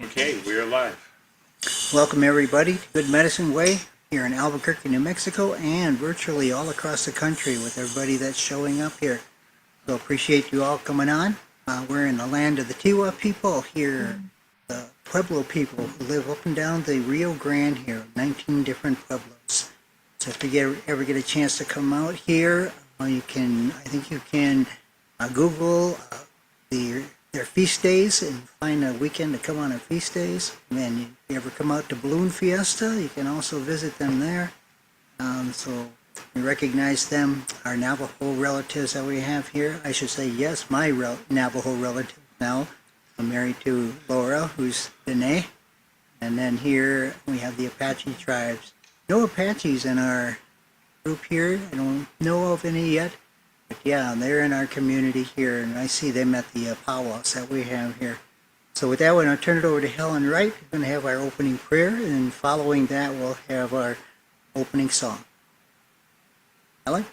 Okay, we are live. Welcome everybody to Good Medicine Way here in Albuquerque, New Mexico, and virtually all across the country with everybody that's showing up here. So appreciate you all coming on. We're in the land of the Tiwa people here, the Pueblo people who live up and down the Rio Grande here, 19 different Pueblos. So if you ever get a chance to come out here, you can Google their feast days and find a weekend to come on their feast days. And then if you ever come out to Balloon Fiesta, you can also visit them there. So we recognize them, our Navajo relatives that we have here. I should say, yes, my Navajo relative now. I'm married to Laura, who's Dene. And then here we have the Apache tribes. No Apaches in our group here. I don't know of any yet. But yeah, they're in our community here, and I see them at the powwows that we have here. So with that, we're going to turn it over to Helen Wright. We're going to have our opening prayer, and following that, we'll have our opening song. Helen?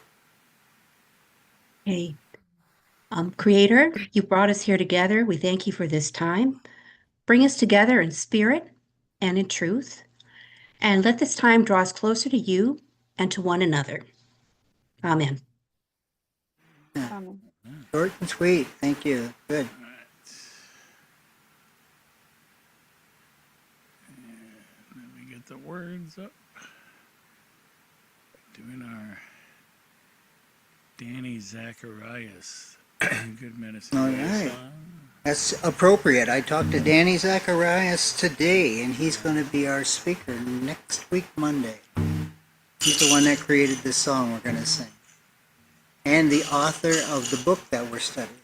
Hey, Creator, you brought us here together. We thank you for this time. Bring us together in spirit and in truth, and let this time draw us closer to you and to one another. Amen. Short and sweet. Thank you. Good. Let me get the words up. Doing our Danny Zacharias Good Medicine. All right. That's appropriate. I talked to Danny Zacharias today, and he's going to be our speaker next week, Monday. He's the one that created this song we're going to sing, and the author of the book that we're studying.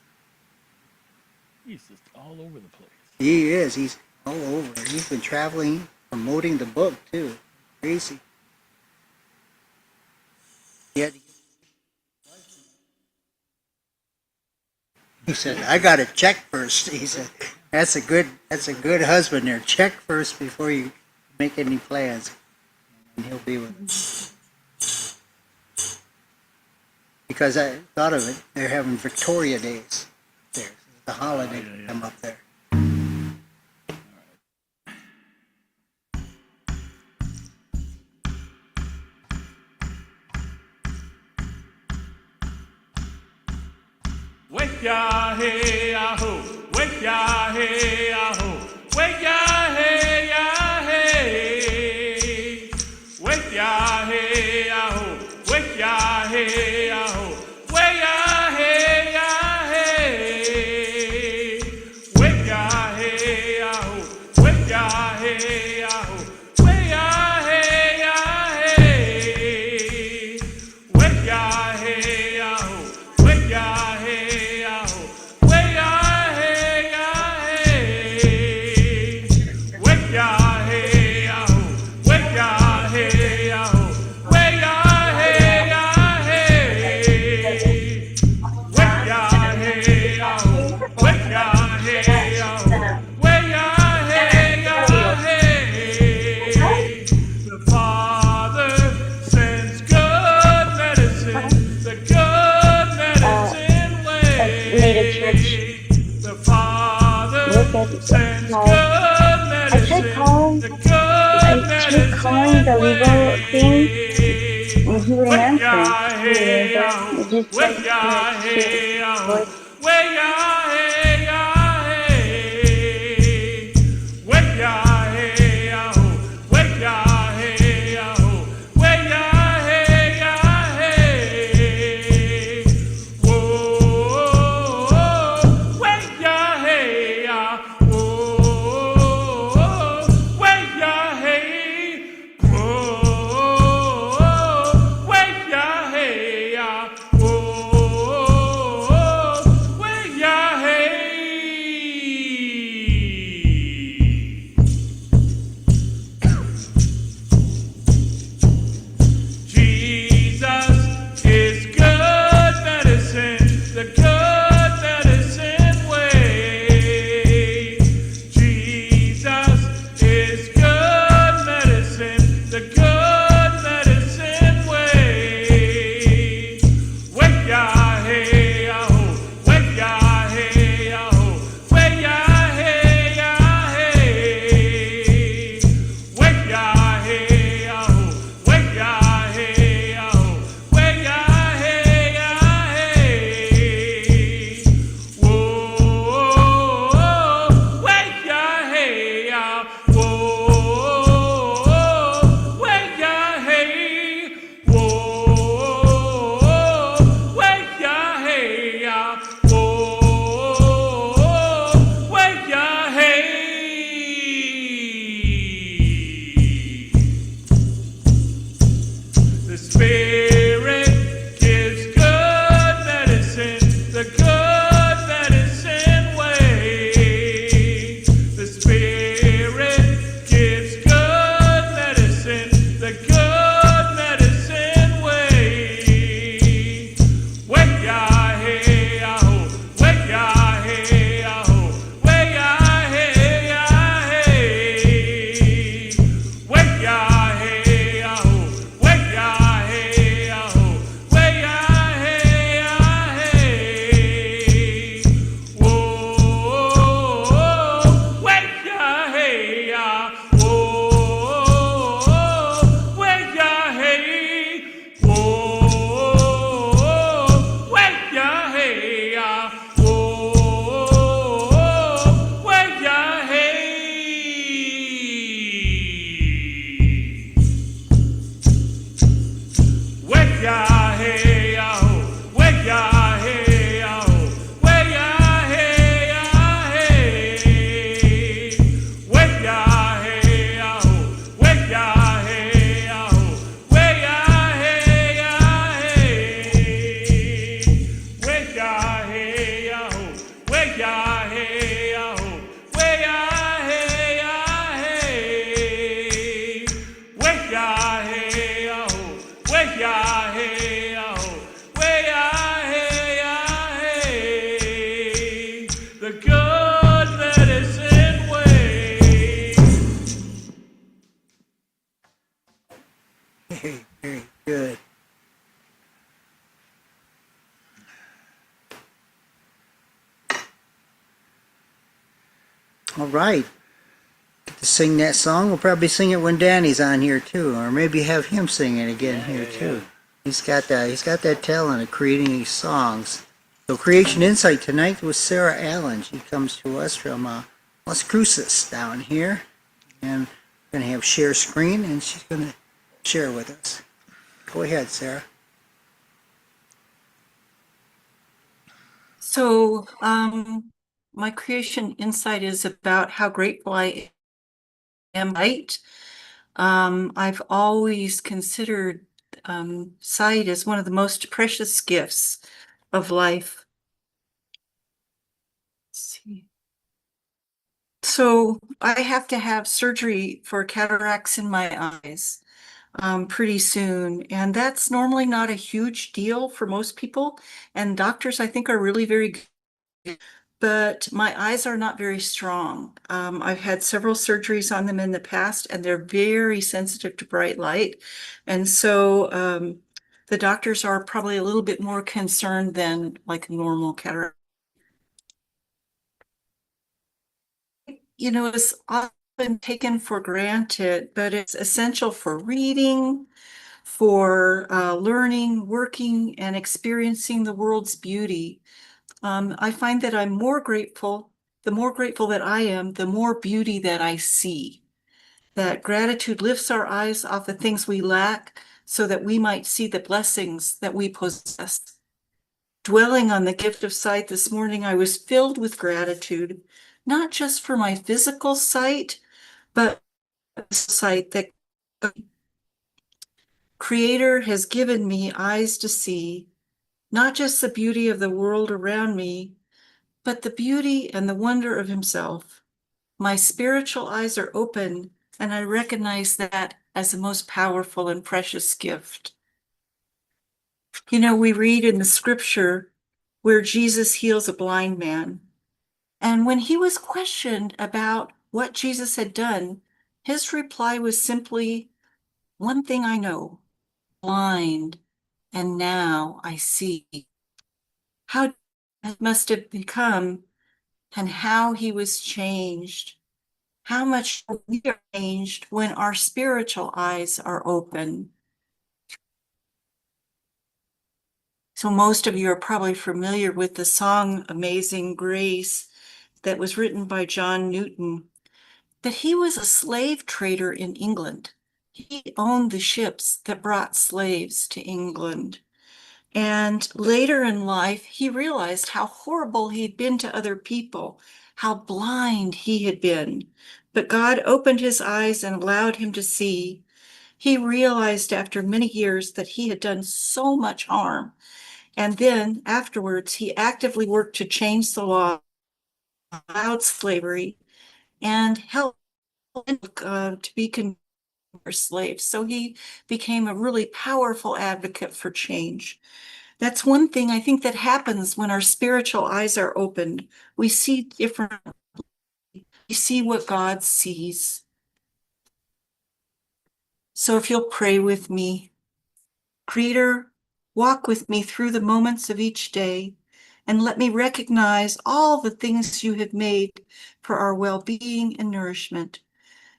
He's just all over the place. He is. He's all over. He's been traveling, promoting the book, too. Crazy. Yet, he said, I got to check first. He said, that's a good husband there. Check first before you make any plans. And he'll be with us. Because I thought of it, they're having Victoria Days there. The holiday come up there. Wake ya hey ya ho, wake ya hey ya ho, wake ya hey ya hey, wake ya hey ya ho, wake ya hey ya ho, wake ya hey ya hey, wake ya hey ya ho, wake ya hey ya ho, wake ya hey ya hey, wake ya hey ya ho, wake ya hey. I tried calling the legal thing, and he wouldn't answer. It just like Yeah. right. Get to sing that song. We'll probably sing it when Danny's on here too, or maybe have him sing it again here too. He's got that talent of creating these songs. So Creation Insight tonight was Sarah Allen. She comes to us from Las Cruces down here, and we're going to have share screen, and she's going to share with us. Go ahead, Sarah. So, my creation insight is about how grateful I am. Right? I've always considered sight as one of the most precious gifts of life. Let's see. So I have to have surgery for cataracts in my eyes pretty soon, and that's normally not a huge deal for most people. And doctors, I think, are really very good. But my eyes are not very strong. I've had several surgeries on them in the past, and they're very sensitive to bright light. And so the doctors are probably a little bit more concerned than like normal cataract. You know, it's often taken for granted, but it's essential for reading, for learning, working, and experiencing the world's beauty. I find that I'm more grateful. The more grateful that I am, the more beauty that I see. That gratitude lifts our eyes off the things we lack so that we might see the blessings that we possess. Dwelling on the gift of sight this morning, I was filled with gratitude, not just for my physical sight, but sight that Creator has given me eyes to see, not just the beauty of the world around me, but the beauty and the wonder of himself. My spiritual eyes are open, and I recognize that as the most powerful and precious gift. You know, we read in the scripture where Jesus heals a blind man. And when he was questioned about what Jesus had done, his reply was simply, "One thing I know, blind, and now I see." How it must have become and how he was changed. How much we are changed when our spiritual eyes are open. So most of you are probably familiar with the song Amazing Grace that was written by John Newton. But he was a slave trader in England. He owned the ships that brought slaves to England. And later in life, he realized how horrible he'd been to other people, how blind he had been. But God opened his eyes and allowed him to see. He realized after many years that he had done so much harm. And then afterwards, he actively worked to change the law, allowed slavery, and helped to be converted for slaves. So he became a really powerful advocate for change. That's one thing I think that happens when our spiritual eyes are opened. We see differently. We see what God sees. So if you'll pray with me, Creator, walk with me through the moments of each day and let me recognize all the things you have made for our well-being and nourishment.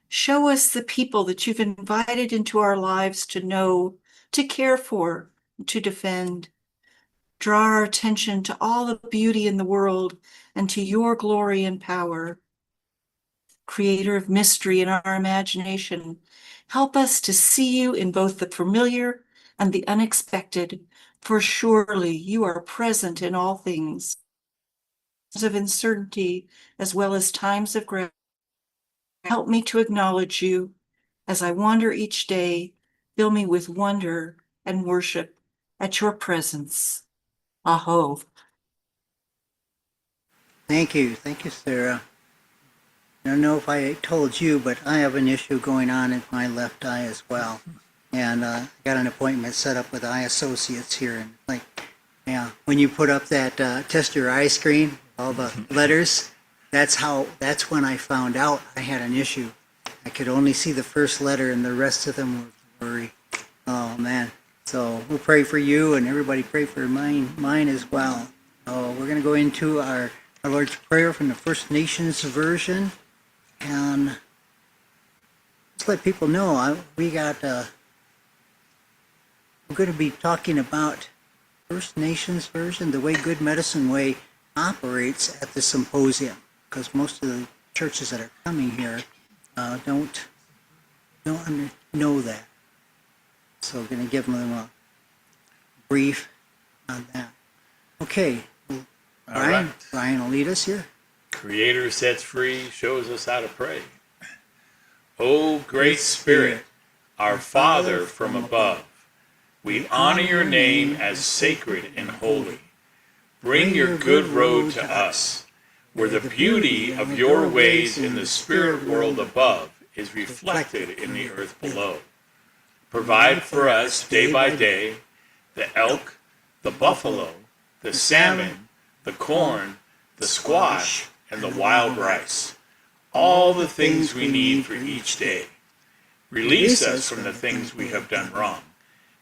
Show us the people that you've invited into our lives to know, to care for, to defend. Draw our attention to all the beauty in the world and to your glory and power. Creator of mystery in our imagination, help us to see you in both the familiar and the unexpected, for surely you are present in all things. Times of uncertainty as well as times of gratitude. Help me to acknowledge you as I wander each day. Fill me with wonder and worship at your presence. Aho. Thank you, Sarah. I don't know if I told you, but I have an issue going on in my left eye as well. And I got an appointment set up with Eye Associates here. And yeah, when you put up that test your eye screen, all the letters, that's when I found out I had an issue. I could only see the first letter and the rest of them were blurry. Oh man. So we'll pray for you, and everybody pray for mine as well. So we're going to go into our Lord's Prayer from the First Nations version. And just let people know, we're going to be talking about First Nations version, the way Good Medicine Way operates at the symposium, because most of the churches that are coming here don't know that. So we're going to give them a brief on that. Okay, Brian, right. Brian will lead us here. Creator sets free, shows us how to pray. O great Spirit, our Father from above, we honor your name as sacred and holy. Bring your good road to us, where the beauty of your ways in the spirit world above is reflected in the earth below. Provide for us day by day the elk, the buffalo, the salmon, the corn, the squash, and the wild rice, all the things we need for each day. Release us from the things we have done wrong,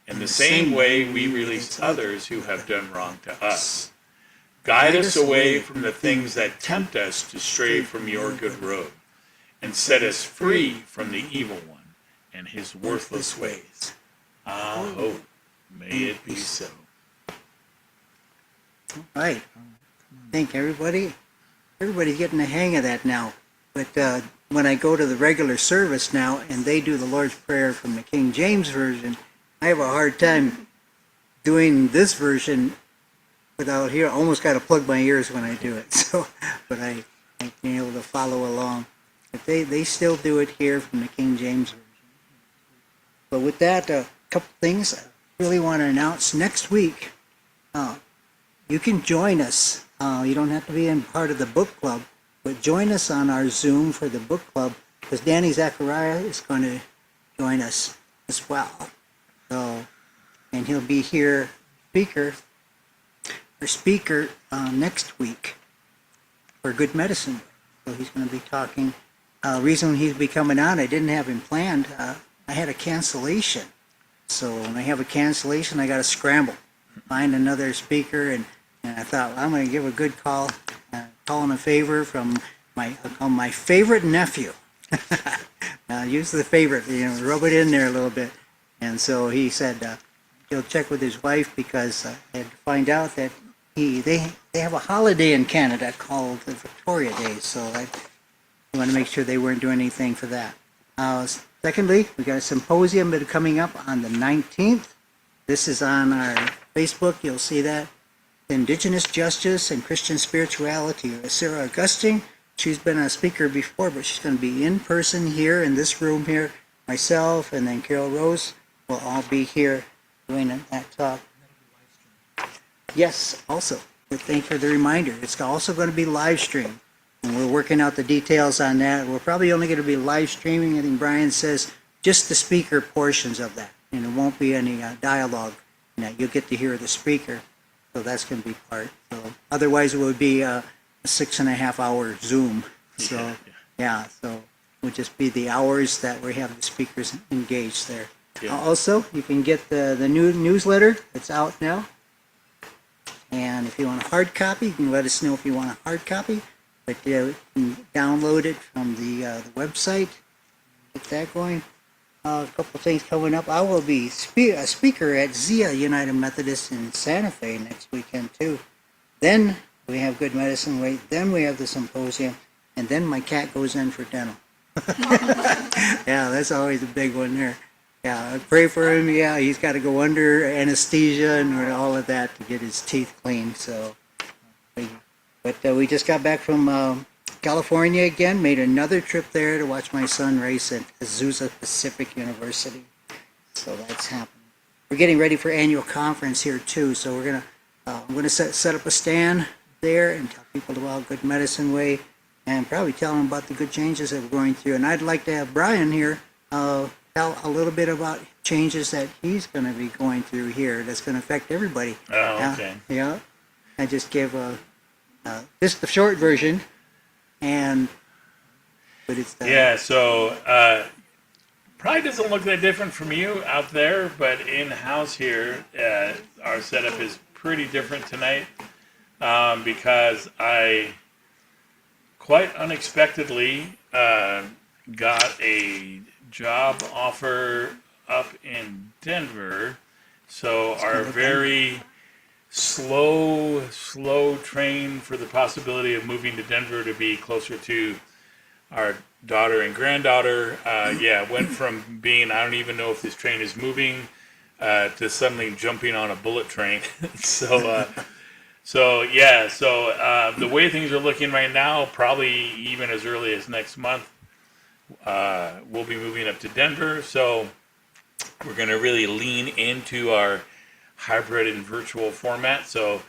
in the same way we release others who have done wrong to us. Guide us away from the things that tempt us to stray from your good road, and set us free from the evil one and his worthless ways. Ah, may it be so. All right. I think everybody's getting the hang of that now. But when I go to the regular service now and they do the Lord's Prayer from the King James Version, I have a hard time doing this version without here. I almost got to plug my ears when I do it. So, but I've been able to follow along. But they still do it here from the King James Version. But with that, a couple things I really want to announce. Next week, you can join us. You don't have to be in part of the book club, but join us on our Zoom for the book club, because Danny Zachariah is going to join us as well. So, and he'll be here, speaker next week for Good Medicine. So he's going to be talking. Reason he'll be coming on, I didn't have him planned. I had a cancellation. So when I have a cancellation, I got to scramble, find another speaker, and I thought, well, I'm going to give a good call, call in a favor from my favorite nephew. Use the favorite, rub it in there a little bit. And so he said he'll check with his wife, because I had to find out that they have a holiday in Canada called the Victoria Day. So I want to make sure they weren't doing anything for that. Secondly, we got a symposium that is coming up on the 19th. This is on our Facebook. You'll see that. Indigenous Justice and Christian Spirituality. Sarah Augustine, she's been a speaker before, but she's going to be in person here in this room here. Myself and then Carol Rose will all be here doing that talk. Yes, also. But thank you for the reminder. It's also going to be live streamed. And we're working out the details on that. We're probably only going to be live streaming. I think Brian says just the speaker portions of that. And there won't be any dialogue. You'll get to hear the speaker. So that's going to be part. So otherwise, it would be a 6.5 hour Zoom. So yeah, so it would just be the hours that we have the speakers engaged there. Yeah. Also, you can get the new newsletter. It's out now. And if you want a hard copy, you can let us know if you want a hard copy. But you can download it from the website. Get that going. A couple of things coming up. I will be a speaker at Zia United Methodist in Santa Fe next weekend too. Then we have Good Medicine Way. Then we have the symposium, and then my cat goes in for dental. Yeah, that's always a big one there. Yeah, I pray for him. Yeah, he's got to go under anesthesia and all of that to get his teeth cleaned. So, but we just got back from California again, made another trip there to watch my son race at Azusa Pacific University. So that's happening. We're getting ready for annual conference here too. So I'm gonna set up a stand there and tell people about Good Medicine Way, and probably tell them about the good changes that we're going through. And I'd like to have Brian here tell a little bit about changes that he's going to be going through here that's going to affect everybody. Oh, okay. Yeah. I just give just the short version. But it's so probably doesn't look that different from you out there, but in house here, our setup is pretty different tonight because I quite unexpectedly got a job offer up in Denver, so our very slow train for the possibility of moving to Denver to be closer to our daughter and granddaughter, went from being, I don't even know if this train is moving, to suddenly jumping on a bullet train. so the way things are looking right now, probably even as early as next month, we'll be moving up to Denver. So we're going to really lean into our hybrid and virtual format. So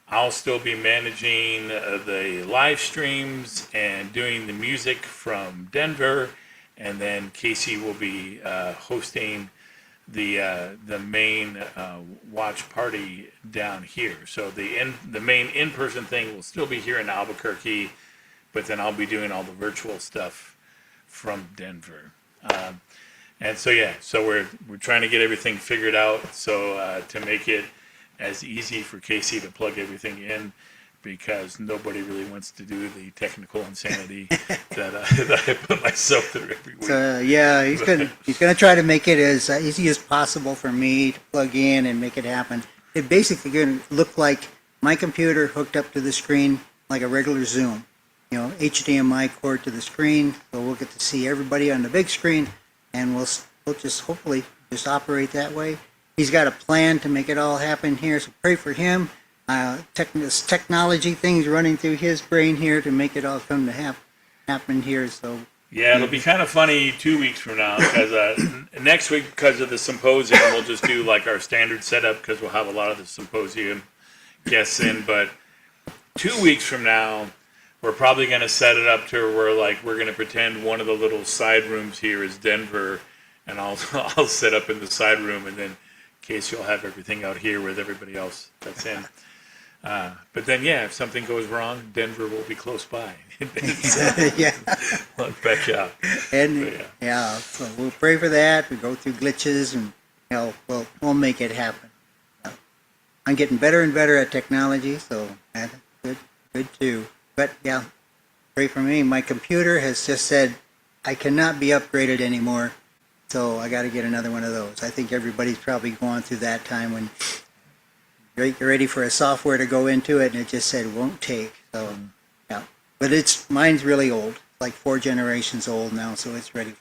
I'll still be managing the live streams and doing the music from Denver, and then Casey will be hosting the main watch party down here. So the main in-person thing will still be here in Albuquerque, but then I'll be doing all the virtual stuff from Denver. And so we're trying to get everything figured out, so to make it as easy for Casey to plug everything in, because nobody really wants to do the technical insanity that I put myself through every week. So yeah, he's gonna try to make it as easy as possible for me to plug in and make it happen. It basically gonna look like my computer hooked up to the screen like a regular Zoom. You know, HDMI cord to the screen, so we'll get to see everybody on the big screen, and we'll just hopefully just operate that way. He's got a plan to make it all happen here, so pray for him. This technology things running through his brain here to make it all come to happen here. So yeah, it'll be kind of funny 2 weeks from now, because next week, because of the symposium, we'll just do like our standard setup, because we'll have a lot of the symposium guests in. But 2 weeks from now, we're probably going to set it up to where we're going to pretend one of the little side rooms here is Denver, and I'll set up in the side room, and then Casey will have everything out here with everybody else that's in. But then, if something goes wrong, Denver will be close by. yeah, I'll bet you. And so we'll pray for that. We go through glitches, and we'll make it happen. I'm getting better and better at technology, so that's good too. But yeah, pray for me. My computer has just said I cannot be upgraded anymore, so I got to get another one of those. I think everybody's probably going through that time when you're ready for a software to go into it, and it just said won't take. So yeah, but mine's really old, like 4 generations old now, so it's ready.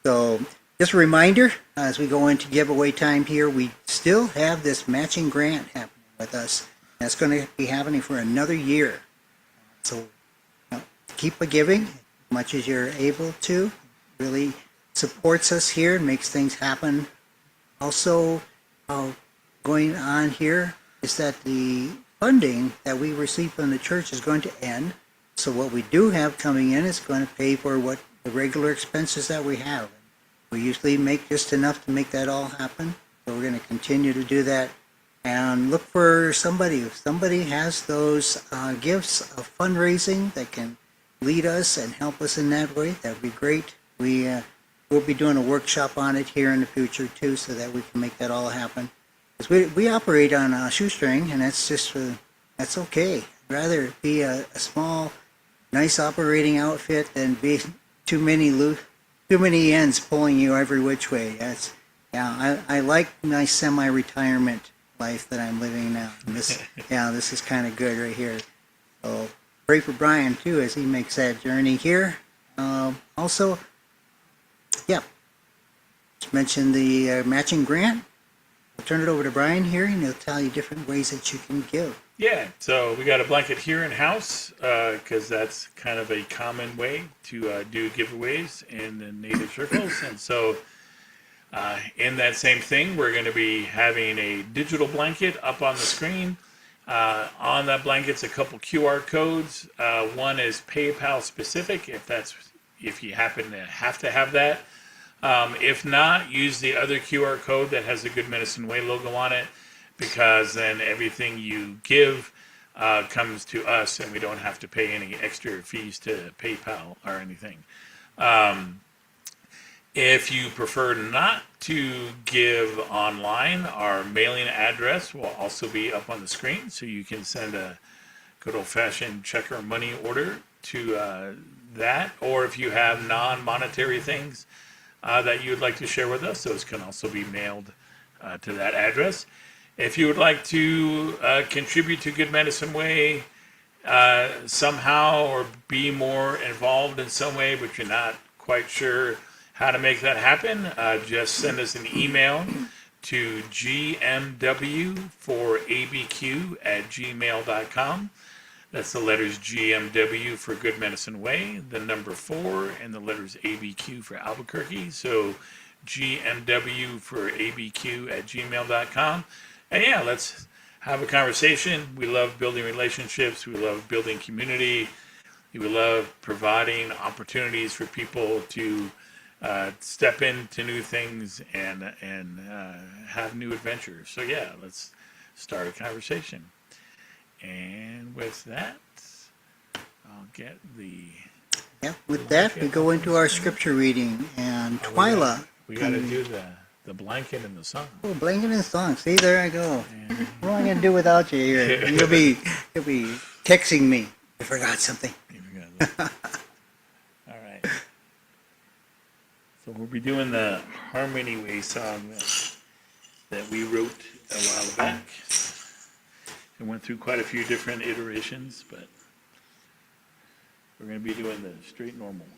So just a reminder, as we go into giveaway time here, we still have this matching grant happening with us. That's going to be happening for another year. So keep giving as much as you're able to. Really supports us here, makes things happen. Also, going on here is that the funding that we receive from the church is going to end. So what we do have coming in is going to pay for what the regular expenses that we have. We usually make just enough to make that all happen. So we're going to continue to do that. And look for somebody. If somebody has those gifts of fundraising that can lead us and help us in that way, that would be great. We'll be doing a workshop on it here in the future too, so that we can make that all happen. Because we operate on a shoestring, and that's just that's okay. I'd rather it be a small, nice operating outfit than be too many ends pulling you every which way. I like my semi-retirement life that I'm living now. And this is kind of good right here. So pray for Brian too as he makes that journey here. Also, just mention the matching grant. I'll turn it over to Brian here, and he'll tell you different ways that you can give. Yeah, so we got a blanket here in house, because that's kind of a common way to do giveaways in the native circles. And so in that same thing, we're going to be having a digital blanket up on the screen. On that blanket's a couple QR codes. One is PayPal specific, if you happen to have that. If not, use the other QR code that has the Good Medicine Way logo on it, because then everything you give comes to us, and we don't have to pay any extra fees to PayPal or anything. If you prefer not to give online, our mailing address will also be up on the screen, so you can send a good old-fashioned check or money order to that, or if you have non-monetary things that you would like to share with us, those can also be mailed to that address. If you would like to contribute to Good Medicine Way somehow, or be more involved in some way, but you're not quite sure how to make that happen, just send us an email to gmw4abq@gmail.com. That's the letters GMW for Good Medicine Way, the number 4, and the letters ABQ for Albuquerque. So GMW for ABQ@gmail.com. And yeah, let's have a conversation. We love building relationships. We love building community. We love providing opportunities for people to step into new things and have new adventures. So yeah, let's start a conversation. And with that, I'll get the... Yeah, with that, we go into our scripture reading, and Twyla. We got to do the blanket and the song. Oh, blanket and song. See, there I go. What am I going to do without you here? You'll be texting me. I forgot something. You forgot that. All right. So we'll be doing the Harmony Way song that we wrote a while back. It went through quite a few different iterations, but we're going to be doing the straight normal one.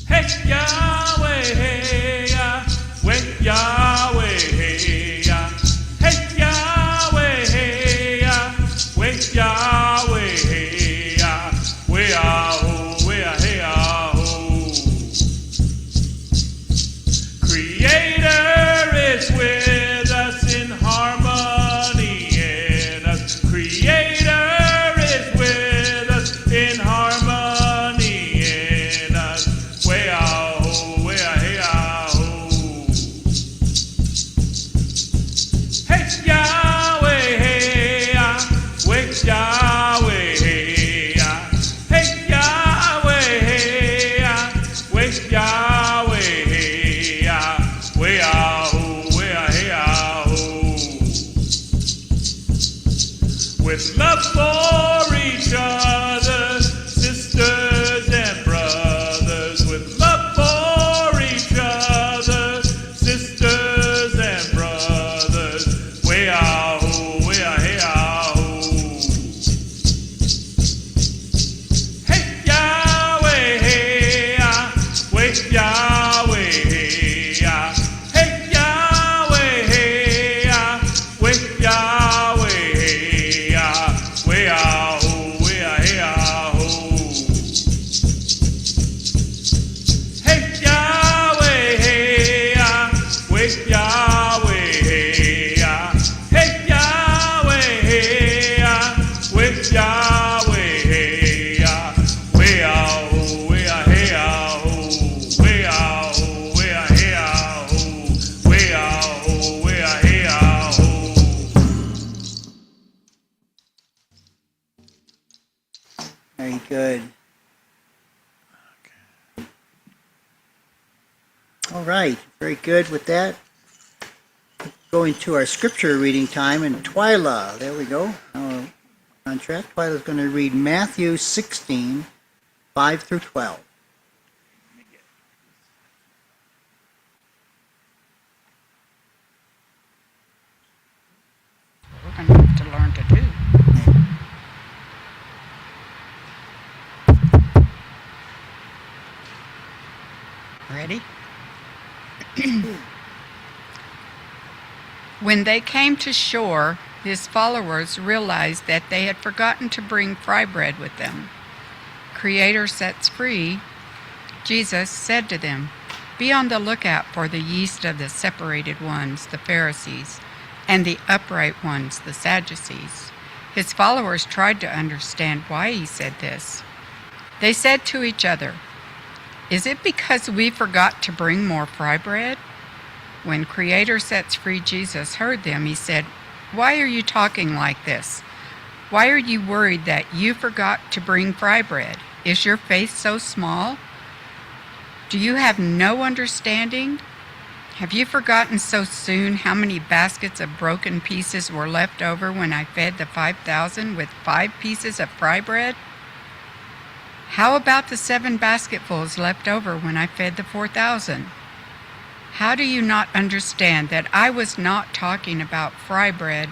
Hey Yahweh, hey Yahweh, Yahweh, hey Yahweh, hey Yahweh, hey Yahweh, Yahweh, hey Yahweh, Creator is with us in harmony in us. Creator is with us in harmony in us. Way-ah-ho, way-ah-hey-ah-ho. Hey Yahweh, hey-ah-weh, Yahweh, hey-ah. Hey Yahweh, hey-ah-weh, Yahweh, hey-ah. Way-ah-ho, way-ah-hey-ah-ho. With love for each other, sisters and brothers. With love for each other, sisters and brothers. Way-ah-ho, way-ah-hey-ah-ho. Hey Yahweh, hey-ah-weh, Yahweh, hey-ah. Hey Yahweh, hey-ah-weh, Yahweh, hey-ah. Way-ah-ho, way-ah-hey-ah-ho. Hey Yahweh, hey-ah-weh, Yahweh, hey-ah. Hey Yahweh, hey-ah-weh, Yahweh, hey-ah. Way-ah-ho, way-ah-hey-ah-ho. Way-ah-ho, way-ah-hey-ah-ho. Way-ah-ho, way-ah-hey-ah-ho. Very good. All right, very good with that. Going to our scripture reading time, and Twyla, there we go. On track, Twyla's going to read Matthew 16, 5 through 12. We're going to have to learn to do. Ready? When they came to shore, his followers realized that they had forgotten to bring fry bread with them. Creator sets free, Jesus said to them, "Be on the lookout for the yeast of the separated ones, the Pharisees, and the upright ones, the Sadducees." His followers tried to understand why he said this. They said to each other, "Is it because we forgot to bring more fry bread?" When Creator sets free Jesus heard them, he said, "Why are you talking like this? Why are you worried that you forgot to bring fry bread? Is your faith so small? Do you have no understanding?" Have you forgotten so soon how many baskets of broken pieces were left over when I fed the 5,000 with 5 pieces of fry bread? How about the 7 basketfuls left over when I fed the 4,000? How do you not understand that I was not talking about fry bread?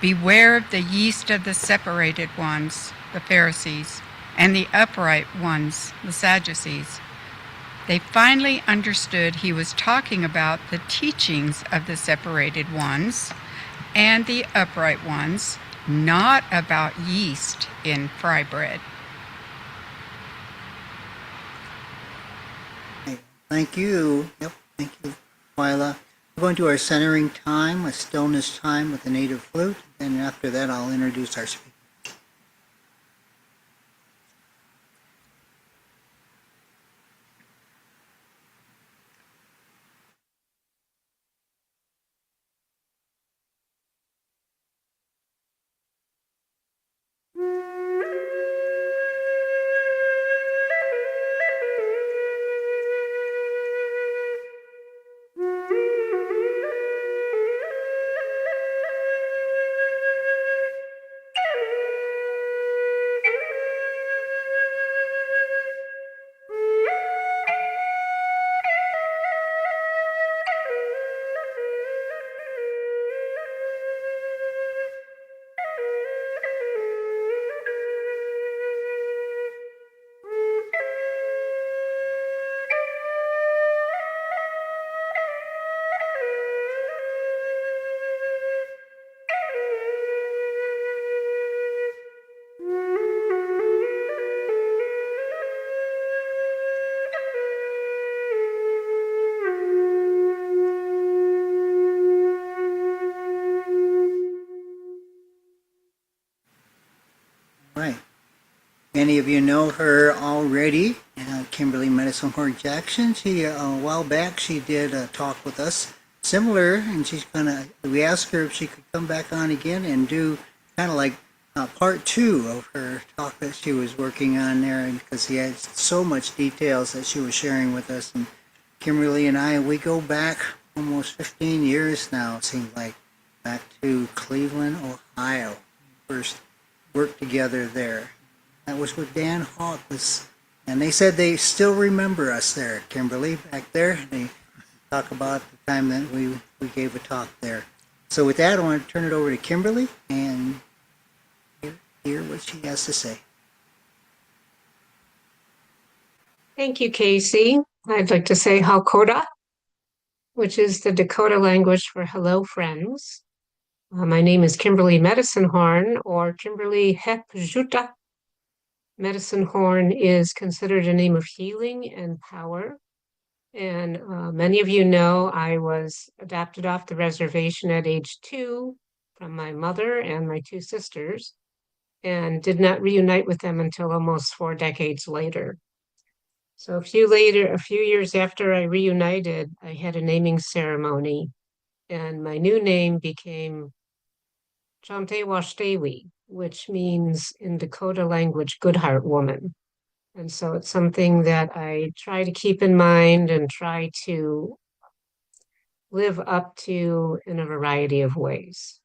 Beware of the yeast of the separated ones, the Pharisees, and the upright ones, the Sadducees. They finally understood he was talking about the teachings of the separated ones and the upright ones, not about yeast in fry bread. Thank you. Yep, thank you, Twyla. We're going to our centering time, a stillness time with the native flute, and after that I'll introduce our speaker. Right. Many of you know her already, Kimberlee Medicine Horn Jackson. She a while back she did a talk with us similar, and we asked her if she could come back on again and do kind of like part 2 of her talk that she was working on there, because she had so much details that she was sharing with us. And Kimberlee and I, we go back almost 15 years now, it seems like, back to Cleveland, Ohio. First worked together there. That was with Dan Hawkins, and they said they still remember us there, Kimberlee, back there. They talk about the time that we gave a talk there. So with that, I want to turn it over to Kimberlee and hear what she has to say. Thank you, Casey. I'd like to say Hakoda, which is the Dakota language for hello, friends. My name is Kimberlee Medicine Horn, or Kimberlee Hepjuta. Medicine Horn is considered a name of healing and power. And many of you know I was adopted off the reservation at age 2 from my mother and my 2 sisters, and did not reunite with them until almost 4 decades later. So a few years after I reunited, I had a naming ceremony, and my new name became Chante Washtewi, which means in Dakota language, good heart woman. And so it's something that I try to keep in mind and try to live up to in a variety of ways.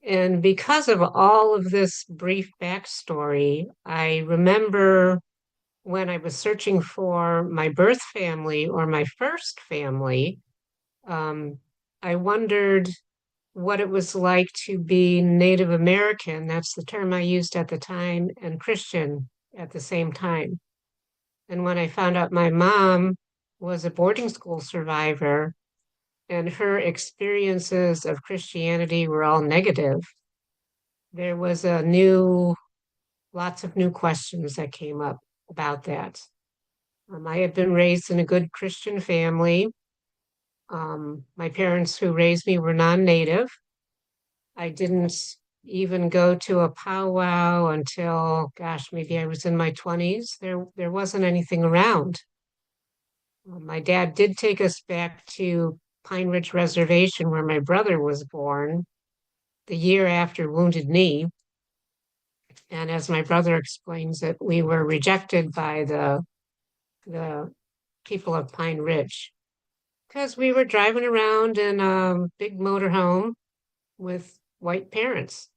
And because of all of this brief backstory, I remember when I was searching for my birth family or my first family, I wondered what it was like to be Native American, that's the term I used at the time, and Christian at the same time. And when I found out my mom was a boarding school survivor and her experiences of Christianity were all negative, there was lots of new questions that came up about that. I had been raised in a good Christian family. My parents who raised me were non-native. I didn't even go to a powwow until, maybe I was in my 20s. There wasn't anything around. My dad did take us back to Pine Ridge Reservation, where my brother was born, the year after Wounded Knee. And as my brother explains it, we were rejected by the people of Pine Ridge. Because we were driving around in a big motorhome with white parents.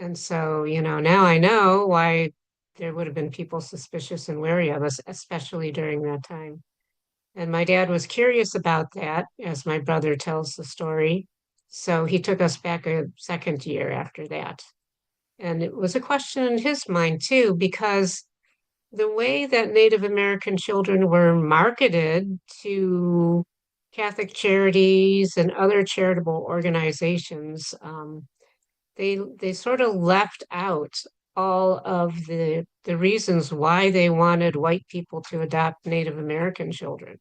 And so, now I know why there would have been people suspicious and wary of us, especially during that time. And my dad was curious about that, as my brother tells the story. So he took us back a second year after that. And it was a question in his mind, too, because the way that Native American children were marketed to Catholic charities and other charitable organizations, they sort of left out all of the reasons why they wanted white people to adopt Native American children.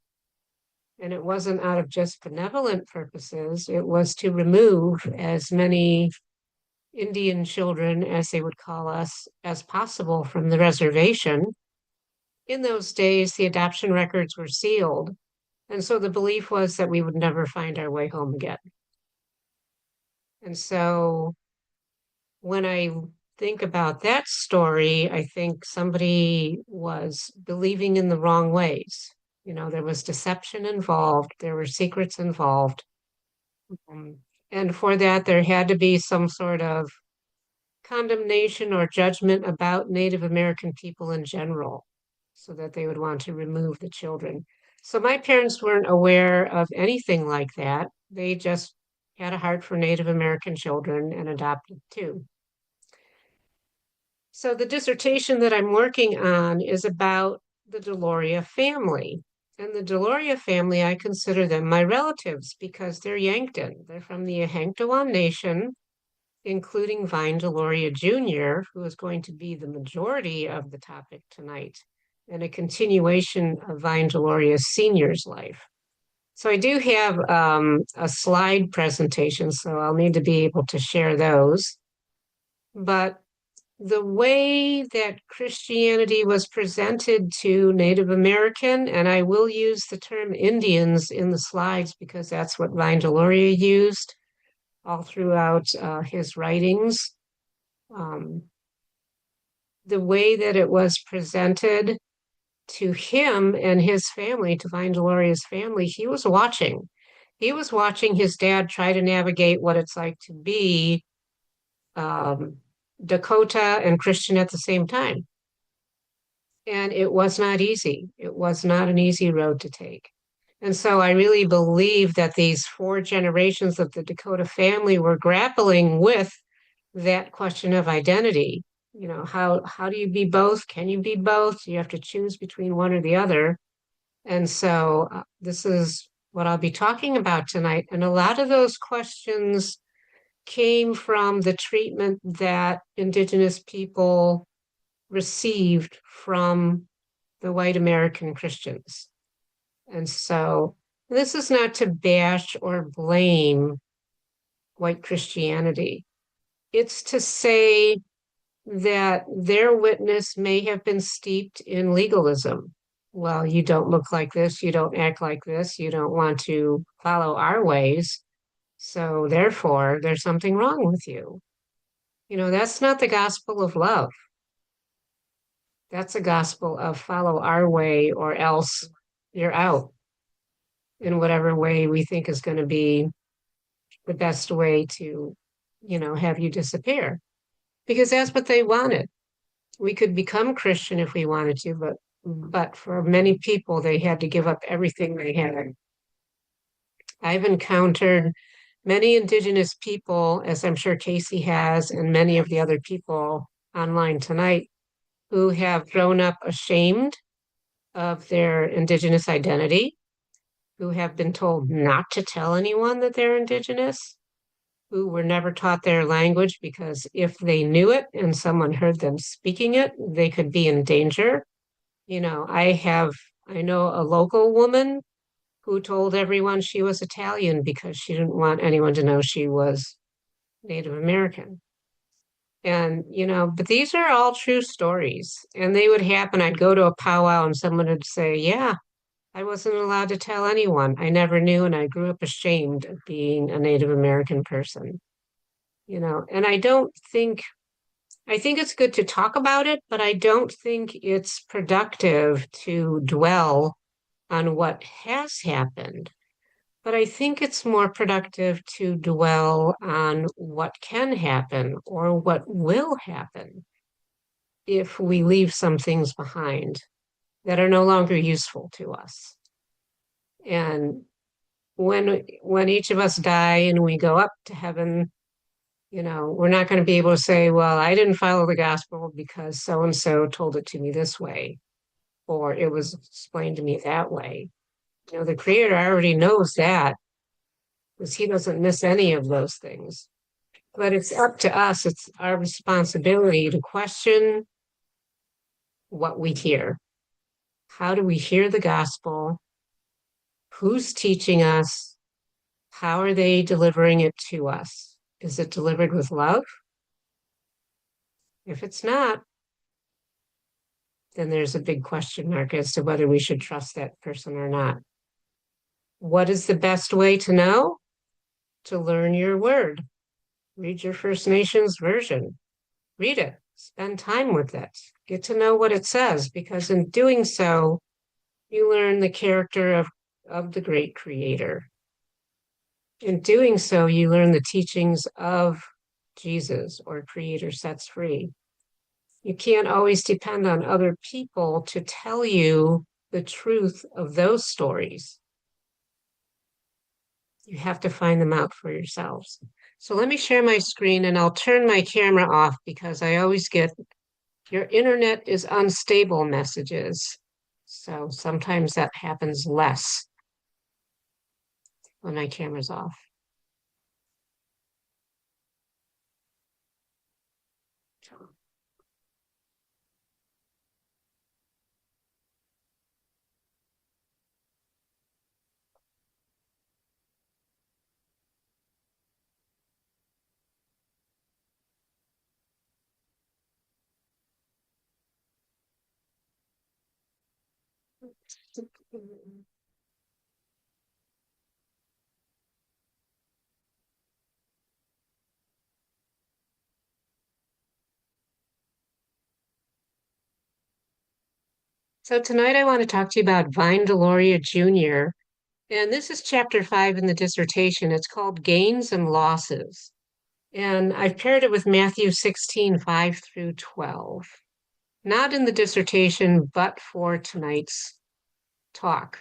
And it wasn't out of just benevolent purposes, it was to remove as many Indian children, as they would call us, as possible from the reservation. In those days, the adoption records were sealed. And so the belief was that we would never find our way home again. And so when I think about that story, I think somebody was believing in the wrong ways. There was deception involved, there were secrets involved. And for that, there had to be some sort of condemnation or judgment about Native American people in general, so that they would want to remove the children. So my parents weren't aware of anything like that. They just had a heart for Native American children and adopted too. So the dissertation that I'm working on is about the Deloria family. And the Deloria family, I consider them my relatives because they're Yankton. They're from the Yanktawan Nation, including Vine Deloria Jr., who is going to be the majority of the topic tonight, and a continuation of Vine Deloria Sr.'s life. So I do have a slide presentation, so I'll need to be able to share those. But the way that Christianity was presented to Native American, and I will use the term Indians in the slides because that's what Vine Deloria used all throughout his writings. The way that it was presented to him and his family, to Vine Deloria's family, he was watching. He was watching his dad try to navigate what it's like to be Dakota and Christian at the same time. And it was not easy. It was not an easy road to take. And so I really believe that these 4 generations of the Dakota family were grappling with that question of identity. How do you be both? Can you be both? You have to choose between one or the other. And so this is what I'll be talking about tonight. And a lot of those questions came from the treatment that Indigenous people received from the white American Christians. And so this is not to bash or blame white Christianity. It's to say that their witness may have been steeped in legalism. Well, you don't look like this, you don't act like this, you don't want to follow our ways, so therefore there's something wrong with you. That's not the gospel of love. That's a gospel of follow our way or else you're out, in whatever way we think is going to be the best way to, have you disappear. Because that's what they wanted. We could become Christian if we wanted to, but for many people, they had to give up everything they had. I've encountered many Indigenous people, as I'm sure Casey has, and many of the other people online tonight, who have grown up ashamed of their Indigenous identity, who have been told not to tell anyone that they're Indigenous, who were never taught their language because if they knew it and someone heard them speaking it, they could be in danger. I know a local woman who told everyone she was Italian because she didn't want anyone to know she was Native American. And, but these are all true stories. And they would happen. I'd go to a powwow and someone would say, yeah, I wasn't allowed to tell anyone. I never knew, and I grew up ashamed of being a Native American person. And I think it's good to talk about it, but I don't think it's productive to dwell on what has happened. But I think it's more productive to dwell on what can happen or what will happen if we leave some things behind that are no longer useful to us. And when each of us die and we go up to heaven, we're not going to be able to say, well, I didn't follow the gospel because so and so told it to me this way, or it was explained to me that way. The Creator already knows that because He doesn't miss any of those things. But it's up to us, it's our responsibility to question what we hear. How do we hear the gospel? Who's teaching us? How are they delivering it to us? Is it delivered with love? If it's not, then there's a big question mark as to whether we should trust that person or not. What is the best way to know? To learn your word. Read your First Nations version. Read it. Spend time with it. Get to know what it says, because in doing so, you learn the character of the great Creator. In doing so, you learn the teachings of Jesus, or Creator sets free. You can't always depend on other people to tell you the truth of those stories. You have to find them out for yourselves. So let me share my screen and I'll turn my camera off because I always get your internet is unstable messages. So sometimes that happens less when my camera's off. So tonight I want to talk to you about Vine Deloria Jr. And this is chapter 5 in the dissertation. It's called Gains and Losses. And I've paired it with Matthew 16, 5 through 12. Not in the dissertation, but for tonight's talk.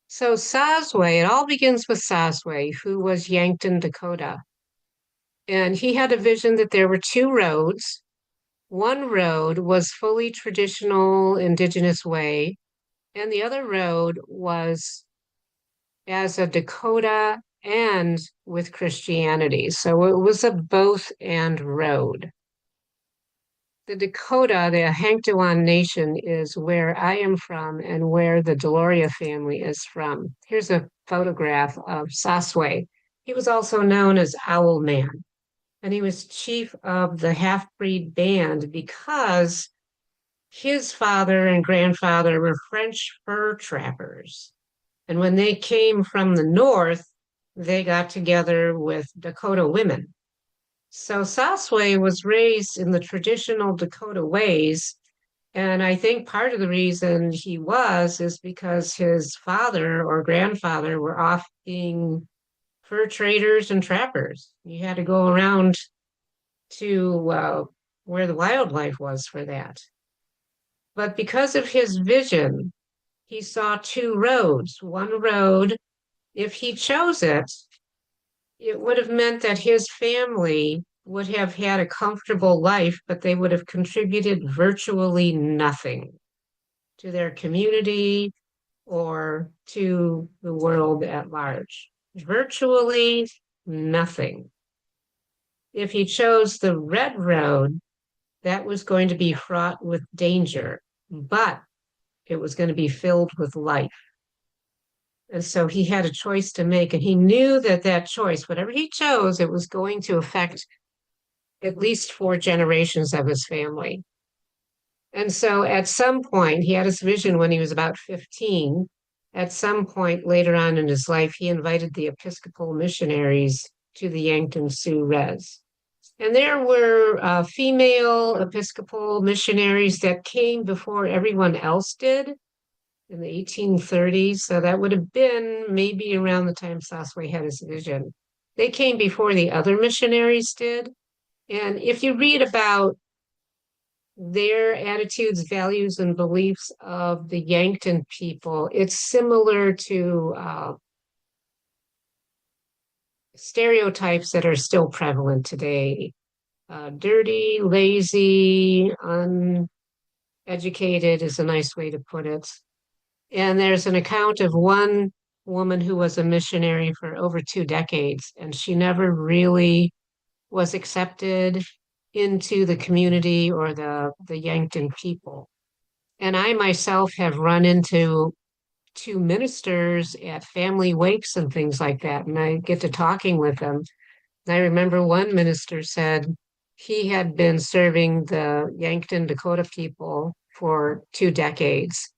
So Sasway, it all begins with Sasway, who was Yankton, Dakota. And he had a vision that there were two roads. One road was fully traditional indigenous way, and the other road was as a Dakota and with Christianity. So it was a both and road. The Dakota, the Hanktawan Nation, is where I am from and where the Deloria family is from. Here's a photograph of Sasway. He was also known as Owl Man, and he was chief of the half-breed band because his father and grandfather were French fur trappers. And when they came from the north, they got together with Dakota women. So Sasway was raised in the traditional Dakota ways. And I think part of the reason he was is because his father or grandfather were off being fur traders and trappers. You had to go around to where the wildlife was for that. But because of his vision, he saw two roads. One road, if he chose it, it would have meant that his family would have had a comfortable life, but they would have contributed virtually nothing to their community or to the world at large. Virtually nothing. If he chose the red road, that was going to be fraught with danger, but it was going to be filled with life. And so he had a choice to make, and he knew that that choice, whatever he chose, it was going to affect at least 4 generations of his family. And so at some point, he had his vision when he was about 15. At some point later on in his life, he invited the Episcopal missionaries to the Yankton Sioux Res. And there were female Episcopal missionaries that came before everyone else did. in the 1830s. So that would have been maybe around the time Sasway had his vision. They came before the other missionaries did. And if you read about their attitudes, values, and beliefs of the Yankton people, it's similar to stereotypes that are still prevalent today. Dirty, lazy, uneducated is a nice way to put it. And there's an account of one woman who was a missionary for over 2 decades, and she never really was accepted into the community or the Yankton people. And I myself have run into 2 ministers at family wakes and things like that, and I get to talking with them. And I remember one minister said he had been serving the Yankton Dakota people for 2 decades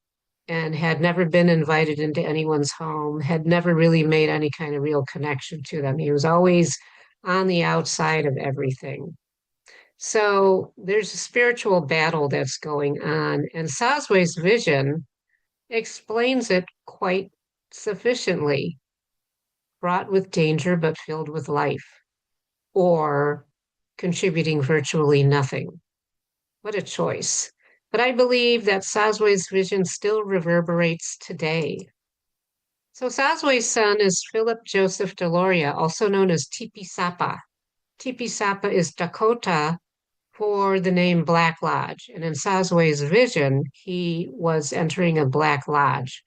and had never been invited into anyone's home, had never really made any kind of real connection to them. He was always on the outside of everything. So there's a spiritual battle that's going on, and Sasway's vision explains it quite sufficiently. Fraught with danger, but filled with life, or contributing virtually nothing. What a choice. But I believe that Sasway's vision still reverberates today. So Sasway's son is Philip Joseph Deloria, also known as Tipi Sapa. Tipi Sapa is Dakota for the name Black Lodge. And in Sasway's vision, he was entering a Black Lodge.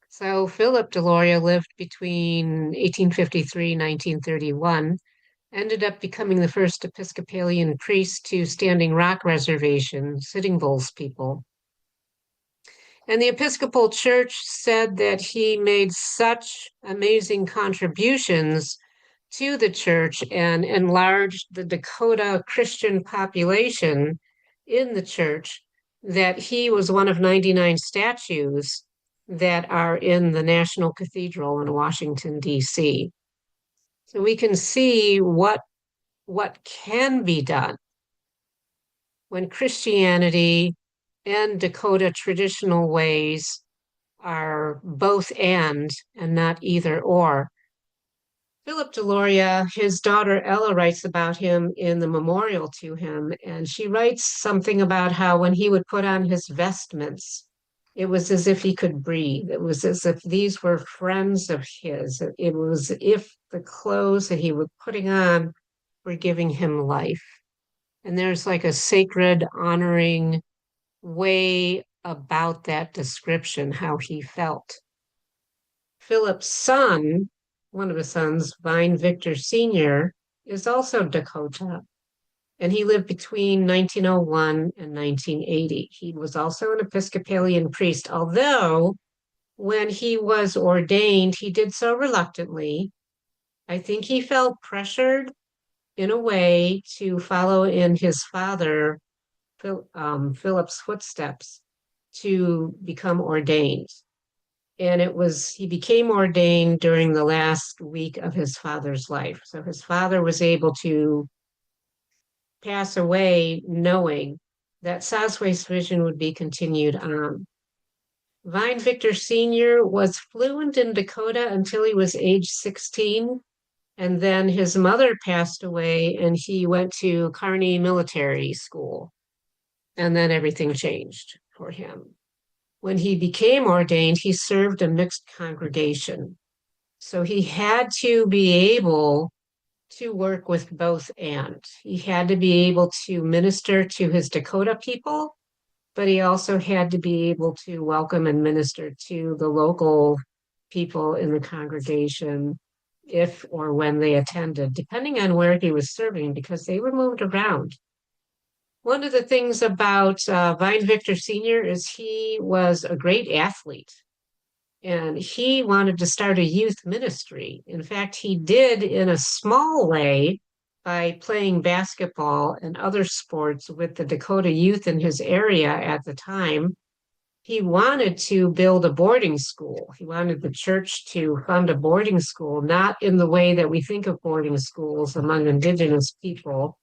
So Philip Deloria lived between 1853 and 1931, ended up becoming the first Episcopalian priest to Standing Rock Reservation, Sitting Bull's people. And the Episcopal Church said that he made such amazing contributions to the church and enlarged the Dakota Christian population in the church that he was one of 99 statues that are in the National Cathedral in Washington, D.C. So we can see what can be done when Christianity and Dakota traditional ways are both and not either or. Philip Deloria, his daughter Ella writes about him in the memorial to him, and she writes something about how when he would put on his vestments, it was as if he could breathe. It was as if these were friends of his. It was as if the clothes that he was putting on were giving him life. And there's like a sacred, honoring way about that description, how he felt. Philip's son, one of his sons, Vine Victor Sr., is also Dakota, and he lived between 1901 and 1980. He was also an Episcopalian priest, although when he was ordained, he did so reluctantly. I think he felt pressured in a way to follow in his father, Philip's footsteps, to become ordained. And he became ordained during the last week of his father's life. So his father was able to pass away knowing that Sasway's vision would be continued on. Vine Victor Sr. was fluent in Dakota until he was age 16. And then his mother passed away and he went to Kearney Military School. And then everything changed for him. When he became ordained, he served a mixed congregation. So he had to be able to work with both and. He had to be able to minister to his Dakota people, but he also had to be able to welcome and minister to the local people in the congregation if or when they attended, depending on where he was serving, because they were moved around. One of the things about Vine Victor Sr. is he was a great athlete, and he wanted to start a youth ministry. In fact, he did in a small way by playing basketball and other sports with the Dakota youth in his area at the time. He wanted to build a boarding school. He wanted the church to fund a boarding school, not in the way that we think of boarding schools among Indigenous people,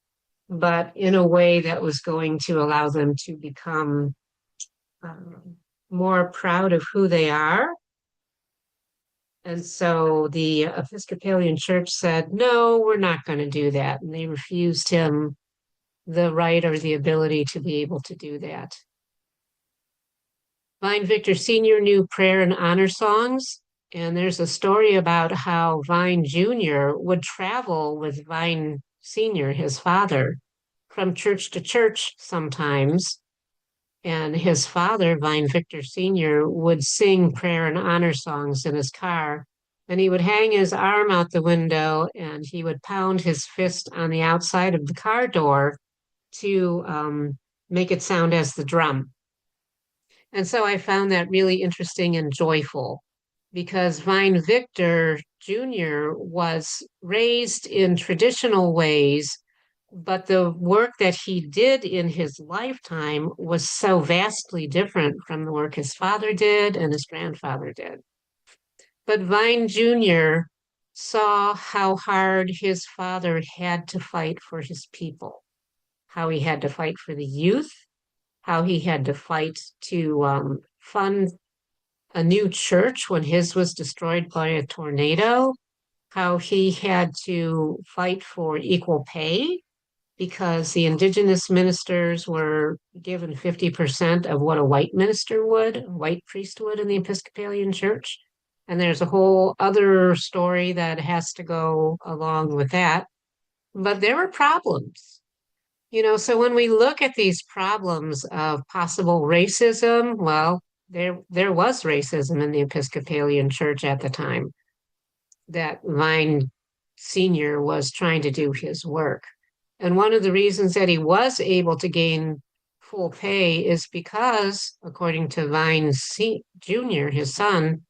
but in a way that was going to allow them to become more proud of who they are. And so the Episcopalian Church said, no, we're not going to do that. And they refused him the right or the ability to be able to do that. Vine Victor Sr. knew prayer and honor songs. And there's a story about how Vine Jr. would travel with Vine Sr., his father, from church to church sometimes. And his father, Vine Victor Sr., would sing prayer and honor songs in his car. And he would hang his arm out the window and he would pound his fist on the outside of the car door to make it sound as the drum. And so I found that really interesting and joyful because Vine Victor Jr. was raised in traditional ways, but the work that he did in his lifetime was so vastly different from the work his father did and his grandfather did. But Vine Jr. saw how hard his father had to fight for his people, how he had to fight for the youth, how he had to fight to fund a new church when his was destroyed by a tornado, how he had to fight for equal pay because the indigenous ministers were given 50% of what a white minister would, a white priest would in the Episcopalian Church. And there's a whole other story that has to go along with that. But there were problems. So when we look at these problems of possible racism, well, there was racism in the Episcopalian Church at the time that Vine Sr. was trying to do his work. And one of the reasons that he was able to gain full pay is because, according to Vine Jr., his son,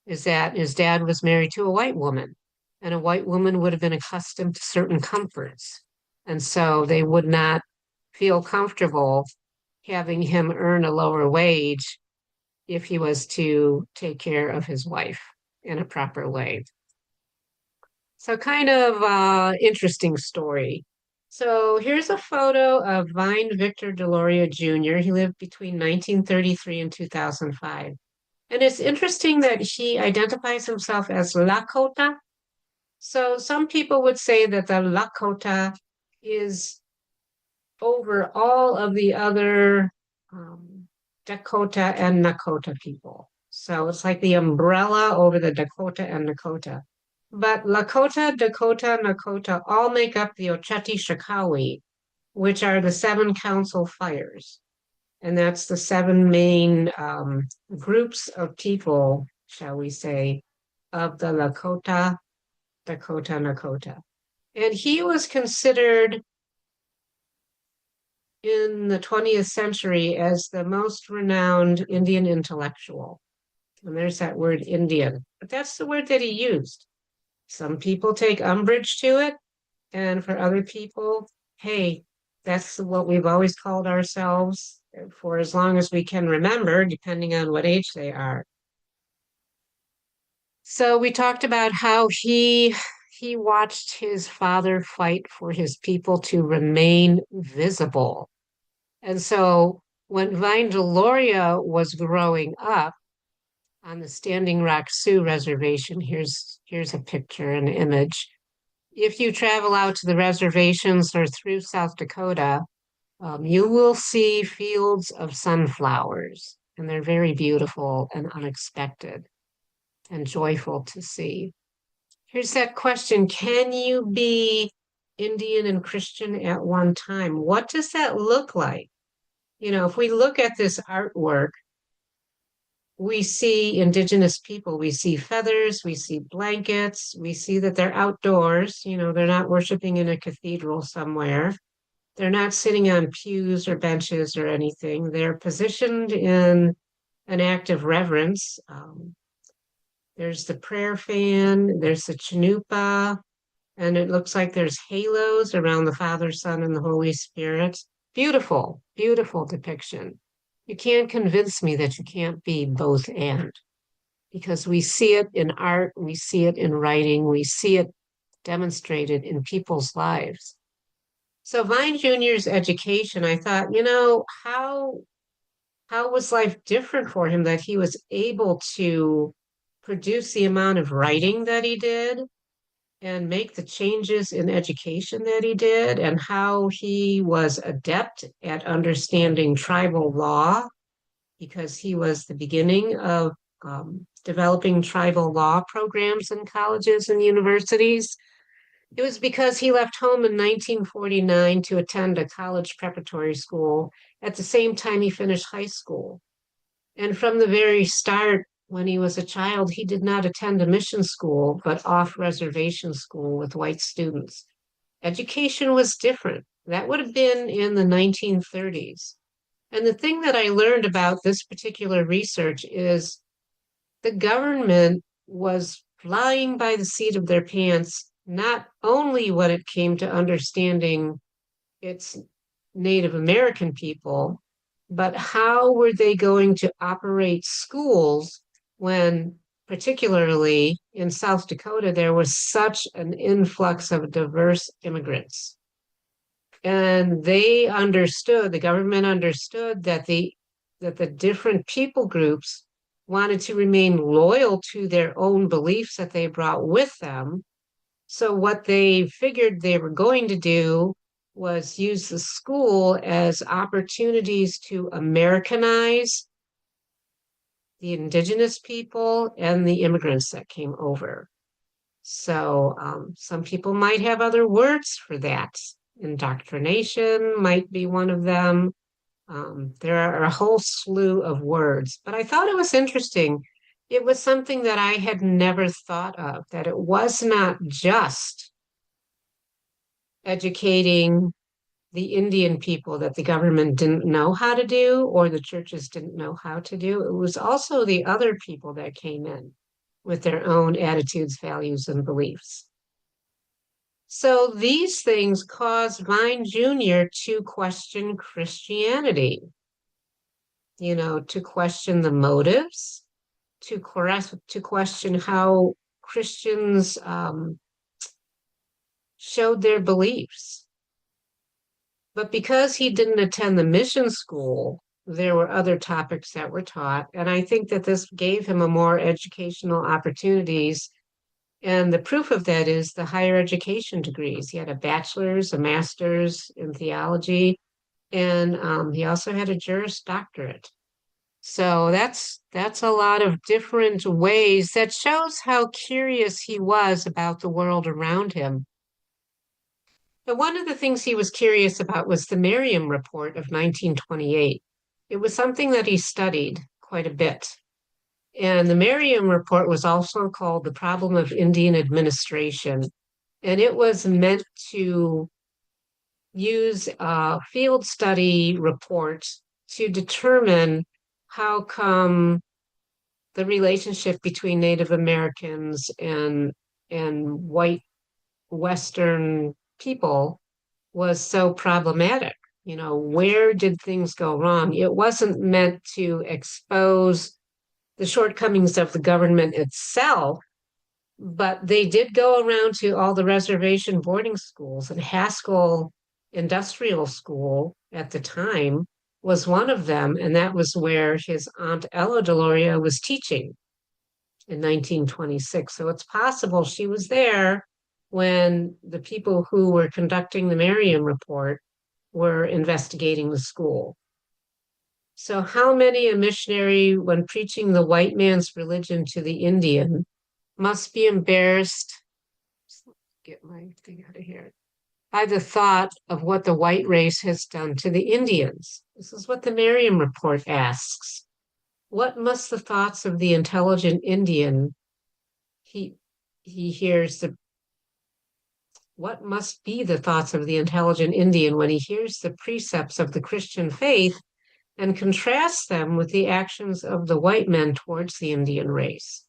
is that his dad was married to a white woman, and a white woman would have been accustomed to certain comforts. And so they would not feel comfortable having him earn a lower wage if he was to take care of his wife in a proper way. So kind of interesting story. So here's a photo of Vine Victor Deloria Jr. He lived between 1933 and 2005. And it's interesting that he identifies himself as Lakota. So some people would say that the Lakota is over all of the other Dakota and Nakota people. So it's like the umbrella over the Dakota and Nakota. But Lakota, Dakota, Nakota all make up the Ocheti Shakawi, which are the 7 council fires. And that's the 7 main groups of people, shall we say, of the Lakota, Dakota, Nakota. And he was considered in the 20th century as the most renowned Indian intellectual. And there's that word Indian, but that's the word that he used. Some people take umbrage to it, and for other people, hey, that's what we've always called ourselves for as long as we can remember, depending on what age they are. So we talked about how he watched his father fight for his people to remain visible. And so when Vine Deloria was growing up on the Standing Rock Sioux Reservation, here's a picture, an image. If you travel out to the reservations or through South Dakota, you will see fields of sunflowers, and they're very beautiful and unexpected and joyful to see. Here's that question: can you be Indian and Christian at one time? What does that look like? If we look at this artwork, we see indigenous people, we see feathers, we see blankets, we see that they're outdoors, they're not worshiping in a cathedral somewhere. They're not sitting on pews or benches or anything. They're positioned in an act of reverence. There's the prayer fan, there's the chanupa, and it looks like there's halos around the Father, Son, and the Holy Spirit. Beautiful, beautiful depiction. You can't convince me that you can't be both and, because we see it in art, we see it in writing, we see it demonstrated in people's lives. So Vine Jr.'s education, I thought, how how was life different for him that he was able to produce the amount of writing that he did and make the changes in education that he did, and how he was adept at understanding tribal law because he was the beginning of developing tribal law programs in colleges and universities. It was because he left home in 1949 to attend a college preparatory school at the same time he finished high school. And from the very start, when he was a child, he did not attend a mission school, but off-reservation school with white students. Education was different. That would have been in the 1930s. And the thing that I learned about this particular research is the government was flying by the seat of their pants, not only when it came to understanding its Native American people, but how were they going to operate schools when, particularly in South Dakota, there was such an influx of diverse immigrants. And they understood, the government understood that the different people groups wanted to remain loyal to their own beliefs that they brought with them. So what they figured they were going to do was use the school as opportunities to Americanize the indigenous people and the immigrants that came over. So some people might have other words for that. Indoctrination might be one of them. There are a whole slew of words, but I thought it was interesting. It was something that I had never thought of, that it was not just educating the Indian people that the government didn't know how to do or the churches didn't know how to do. It was also the other people that came in with their own attitudes, values, and beliefs. So these things caused Vine Jr. to question Christianity, to question the motives, to question how Christians showed their beliefs. But because he didn't attend the mission school, there were other topics that were taught. And I think that this gave him a more educational opportunities. And the proof of that is the higher education degrees. He had a bachelor's, a master's in theology, and he also had a Juris Doctorate. So that's a lot of different ways that shows how curious he was about the world around him. But one of the things he was curious about was the Merriam Report of 1928. It was something that he studied quite a bit. And the Merriam Report was also called The Problem of Indian Administration. And it was meant to use a field study report to determine how come the relationship between Native Americans and white Western people was so problematic. Where did things go wrong? It wasn't meant to expose the shortcomings of the government itself, but they did go around to all the reservation boarding schools, and Haskell Industrial School at the time was one of them, and that was where his aunt Ella Deloria was teaching in 1926. So it's possible she was there when the people who were conducting the Merriam Report were investigating the school. So how many a missionary, when preaching the white man's religion to the Indian, must be embarrassed, get my thing out of here, by the thought of what the white race has done to the Indians? This is what the Merriam Report asks. What must the thoughts of the intelligent Indian, he hears what must be the thoughts of the intelligent Indian when he hears the precepts of the Christian faith and contrasts them with the actions of the white men towards the Indian race?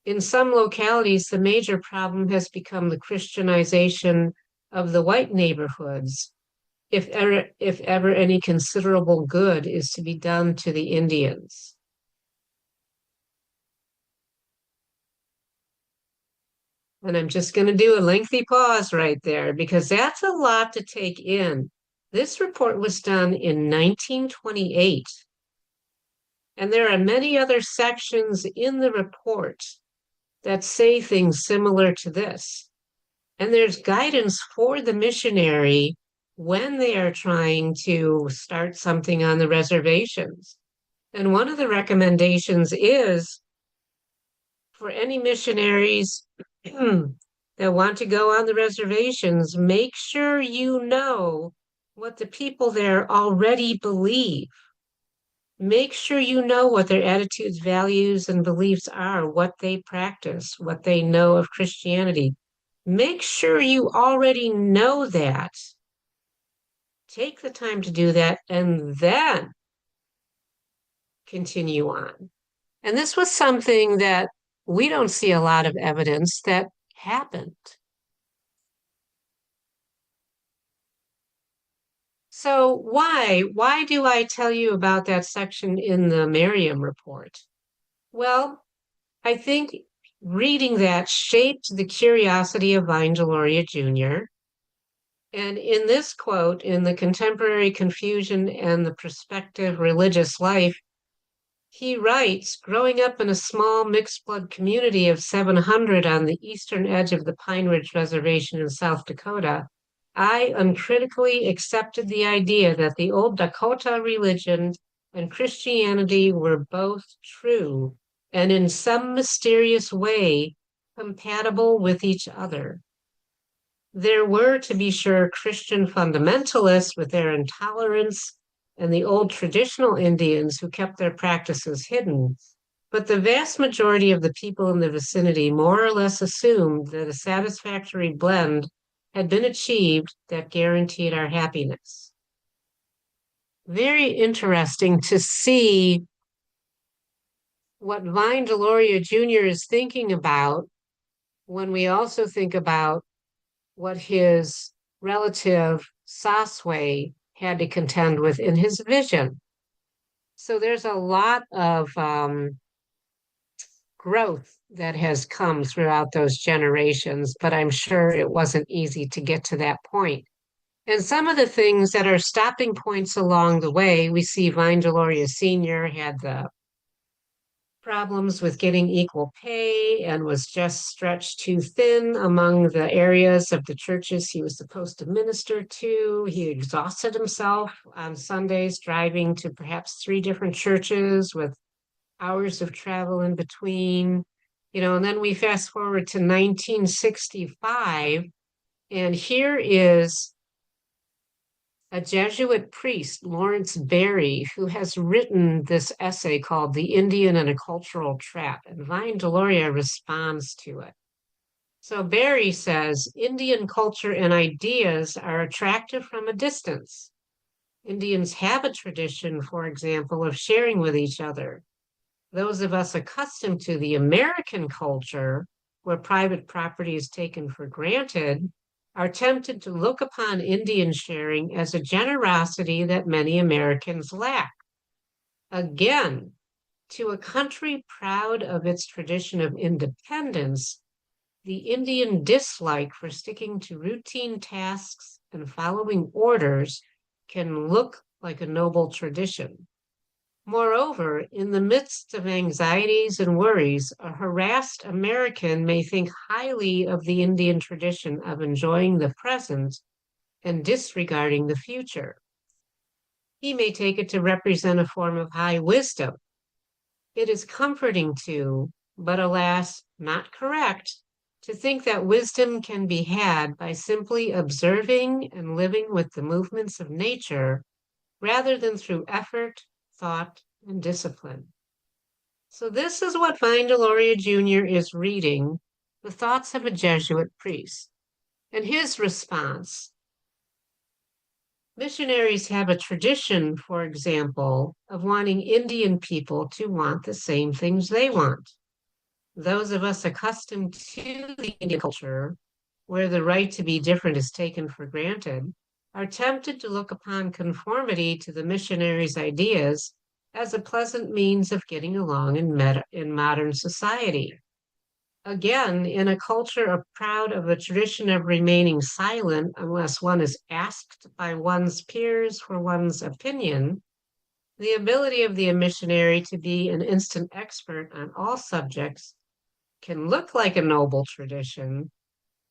In some localities, the major problem has become the Christianization of the white neighborhoods, if ever any considerable good is to be done to the Indians. And I'm just going to do a lengthy pause right there because that's a lot to take in. This report was done in 1928. And there are many other sections in the report that say things similar to this. And there's guidance for the missionary when they are trying to start something on the reservations. And one of the recommendations is for any missionaries that want to go on the reservations, make sure you know what the people there already believe. Make sure you know what their attitudes, values, and beliefs are, what they practice, what they know of Christianity. Make sure you already know that. Take the time to do that and then continue on. And this was something that we don't see a lot of evidence that happened. So why do I tell you about that section in the Merriam report? Well, I think reading that shaped the curiosity of Vine Deloria Jr. And in this quote, in The Contemporary Confusion and the Prospective Religious Life, he writes, growing up in a small mixed blood community of 700 on the eastern edge of the Pine Ridge Reservation in South Dakota, I uncritically accepted the idea that the old Dakota religion and Christianity were both true and in some mysterious way compatible with each other. There were, to be sure, Christian fundamentalists with their intolerance and the old traditional Indians who kept their practices hidden. But the vast majority of the people in the vicinity more or less assumed that a satisfactory blend had been achieved that guaranteed our happiness. Very interesting to see what Vine Deloria Jr. is thinking about when we also think about what his relative Sasway had to contend with in his vision. So there's a lot of growth that has come throughout those generations, but I'm sure it wasn't easy to get to that point. And some of the things that are stopping points along the way, we see Vine Deloria Sr. had the problems with getting equal pay and was just stretched too thin among the areas of the churches he was supposed to minister to. He exhausted himself on Sundays, driving to perhaps 3 different churches with hours of travel in between. And then we fast forward to 1965, and here is a Jesuit priest, Lawrence Berry, who has written this essay called The Indian and a Cultural Trap, and Vine Deloria responds to it. So Berry says, Indian culture and ideas are attractive from a distance. Indians have a tradition, for example, of sharing with each other. Those of us accustomed to the American culture, where private property is taken for granted, are tempted to look upon Indian sharing as a generosity that many Americans lack. Again, to a country proud of its tradition of independence, the Indian dislike for sticking to routine tasks and following orders can look like a noble tradition. Moreover, in the midst of anxieties and worries, a harassed American may think highly of the Indian tradition of enjoying the present and disregarding the future. He may take it to represent a form of high wisdom. It is comforting to, but alas, not correct, to think that wisdom can be had by simply observing and living with the movements of nature rather than through effort, thought, and discipline. So this is what Vine Deloria Jr. is reading, the thoughts of a Jesuit priest. And his response, missionaries have a tradition, for example, of wanting Indian people to want the same things they want. Those of us accustomed to the Indian culture, where the right to be different is taken for granted, are tempted to look upon conformity to the missionaries' ideas as a pleasant means of getting along in modern society. Again, in a culture proud of a tradition of remaining silent unless one is asked by one's peers for one's opinion, The ability of the missionary to be an instant expert on all subjects can look like a noble tradition.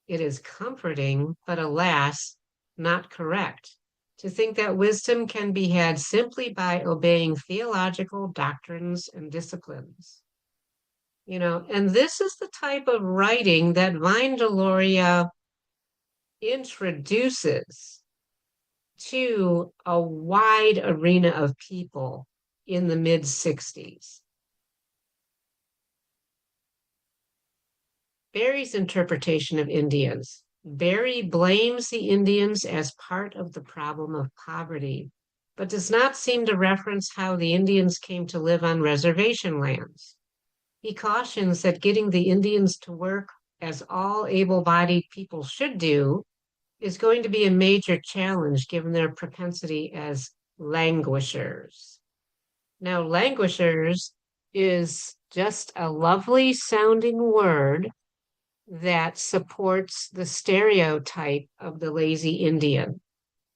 It is comforting, but alas, not correct. To think that wisdom can be had simply by obeying theological doctrines and disciplines. And this is the type of writing that Vine Deloria introduces to a wide arena of people in the mid-60s. Barry's interpretation of Indians. Barry blames the Indians as part of the problem of poverty, but does not seem to reference how the Indians came to live on reservation lands. He cautions that getting the Indians to work, as all able-bodied people should do, is going to be a major challenge given their propensity as languishers. Now, languishers is just a lovely sounding word that supports the stereotype of the lazy Indian.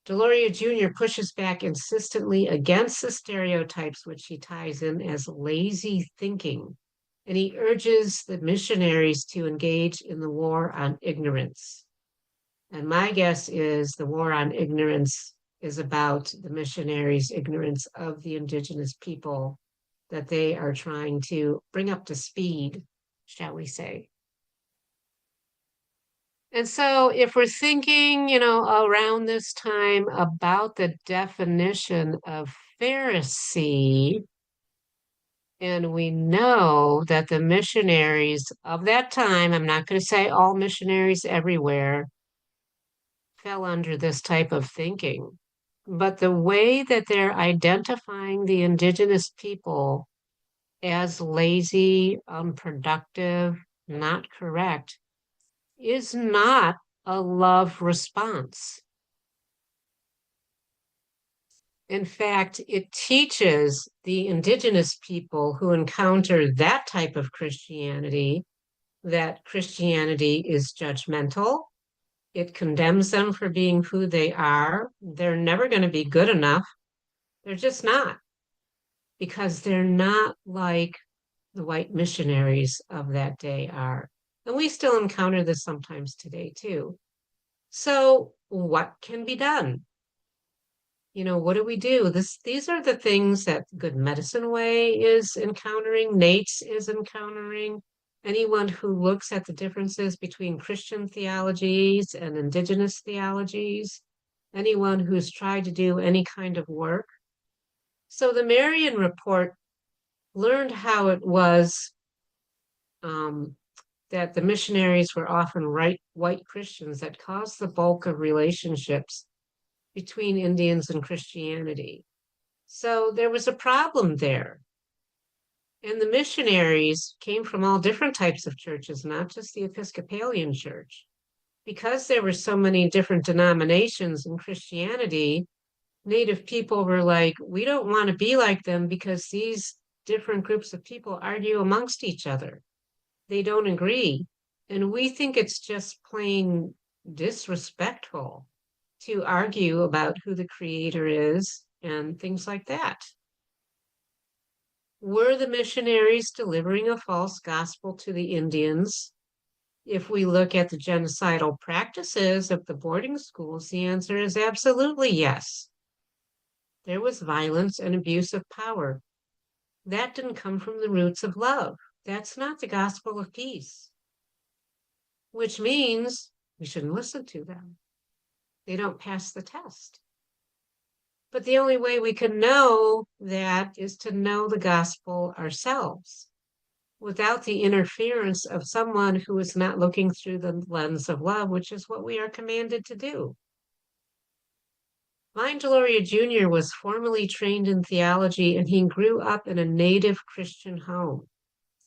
Deloria Jr. pushes back insistently against the stereotypes, which he ties in as lazy thinking, and he urges the missionaries to engage in the war on ignorance. And my guess is the war on ignorance is about the missionaries' ignorance of the indigenous people that they are trying to bring up to speed, shall we say. And so if we're thinking, around this time about the definition of Pharisee, and we know that the missionaries of that time, I'm not going to say all missionaries everywhere, fell under this type of thinking. But the way that they're identifying the indigenous people as lazy, unproductive, not correct, is not a love response. In fact, it teaches the indigenous people who encounter that type of Christianity that Christianity is judgmental. It condemns them for being who they are. They're never going to be good enough. They're just not, because they're not like the white missionaries of that day are. And we still encounter this sometimes today too. So what can be done? What do we do? These are the things that Good Medicine Way is encountering, Nate's is encountering. Anyone who looks at the differences between Christian theologies and indigenous theologies, anyone who's tried to do any kind of work. So the Marion Report learned how it was that the missionaries were often white Christians that caused the bulk of relationships between Indians and Christianity. So there was a problem there. And the missionaries came from all different types of churches, not just the Episcopalian Church. Because there were so many different denominations in Christianity, Native people were like, we don't want to be like them because these different groups of people argue amongst each other. They don't agree. And we think it's just plain disrespectful to argue about who the creator is and things like that. Were the missionaries delivering a false gospel to the Indians? If we look at the genocidal practices of the boarding schools, the answer is absolutely yes. There was violence and abuse of power. That didn't come from the roots of love. That's not the gospel of peace, which means we shouldn't listen to them. They don't pass the test. But the only way we can know that is to know the gospel ourselves without the interference of someone who is not looking through the lens of love, which is what we are commanded to do. Vine Deloria Jr. was formally trained in theology, and he grew up in a native Christian home.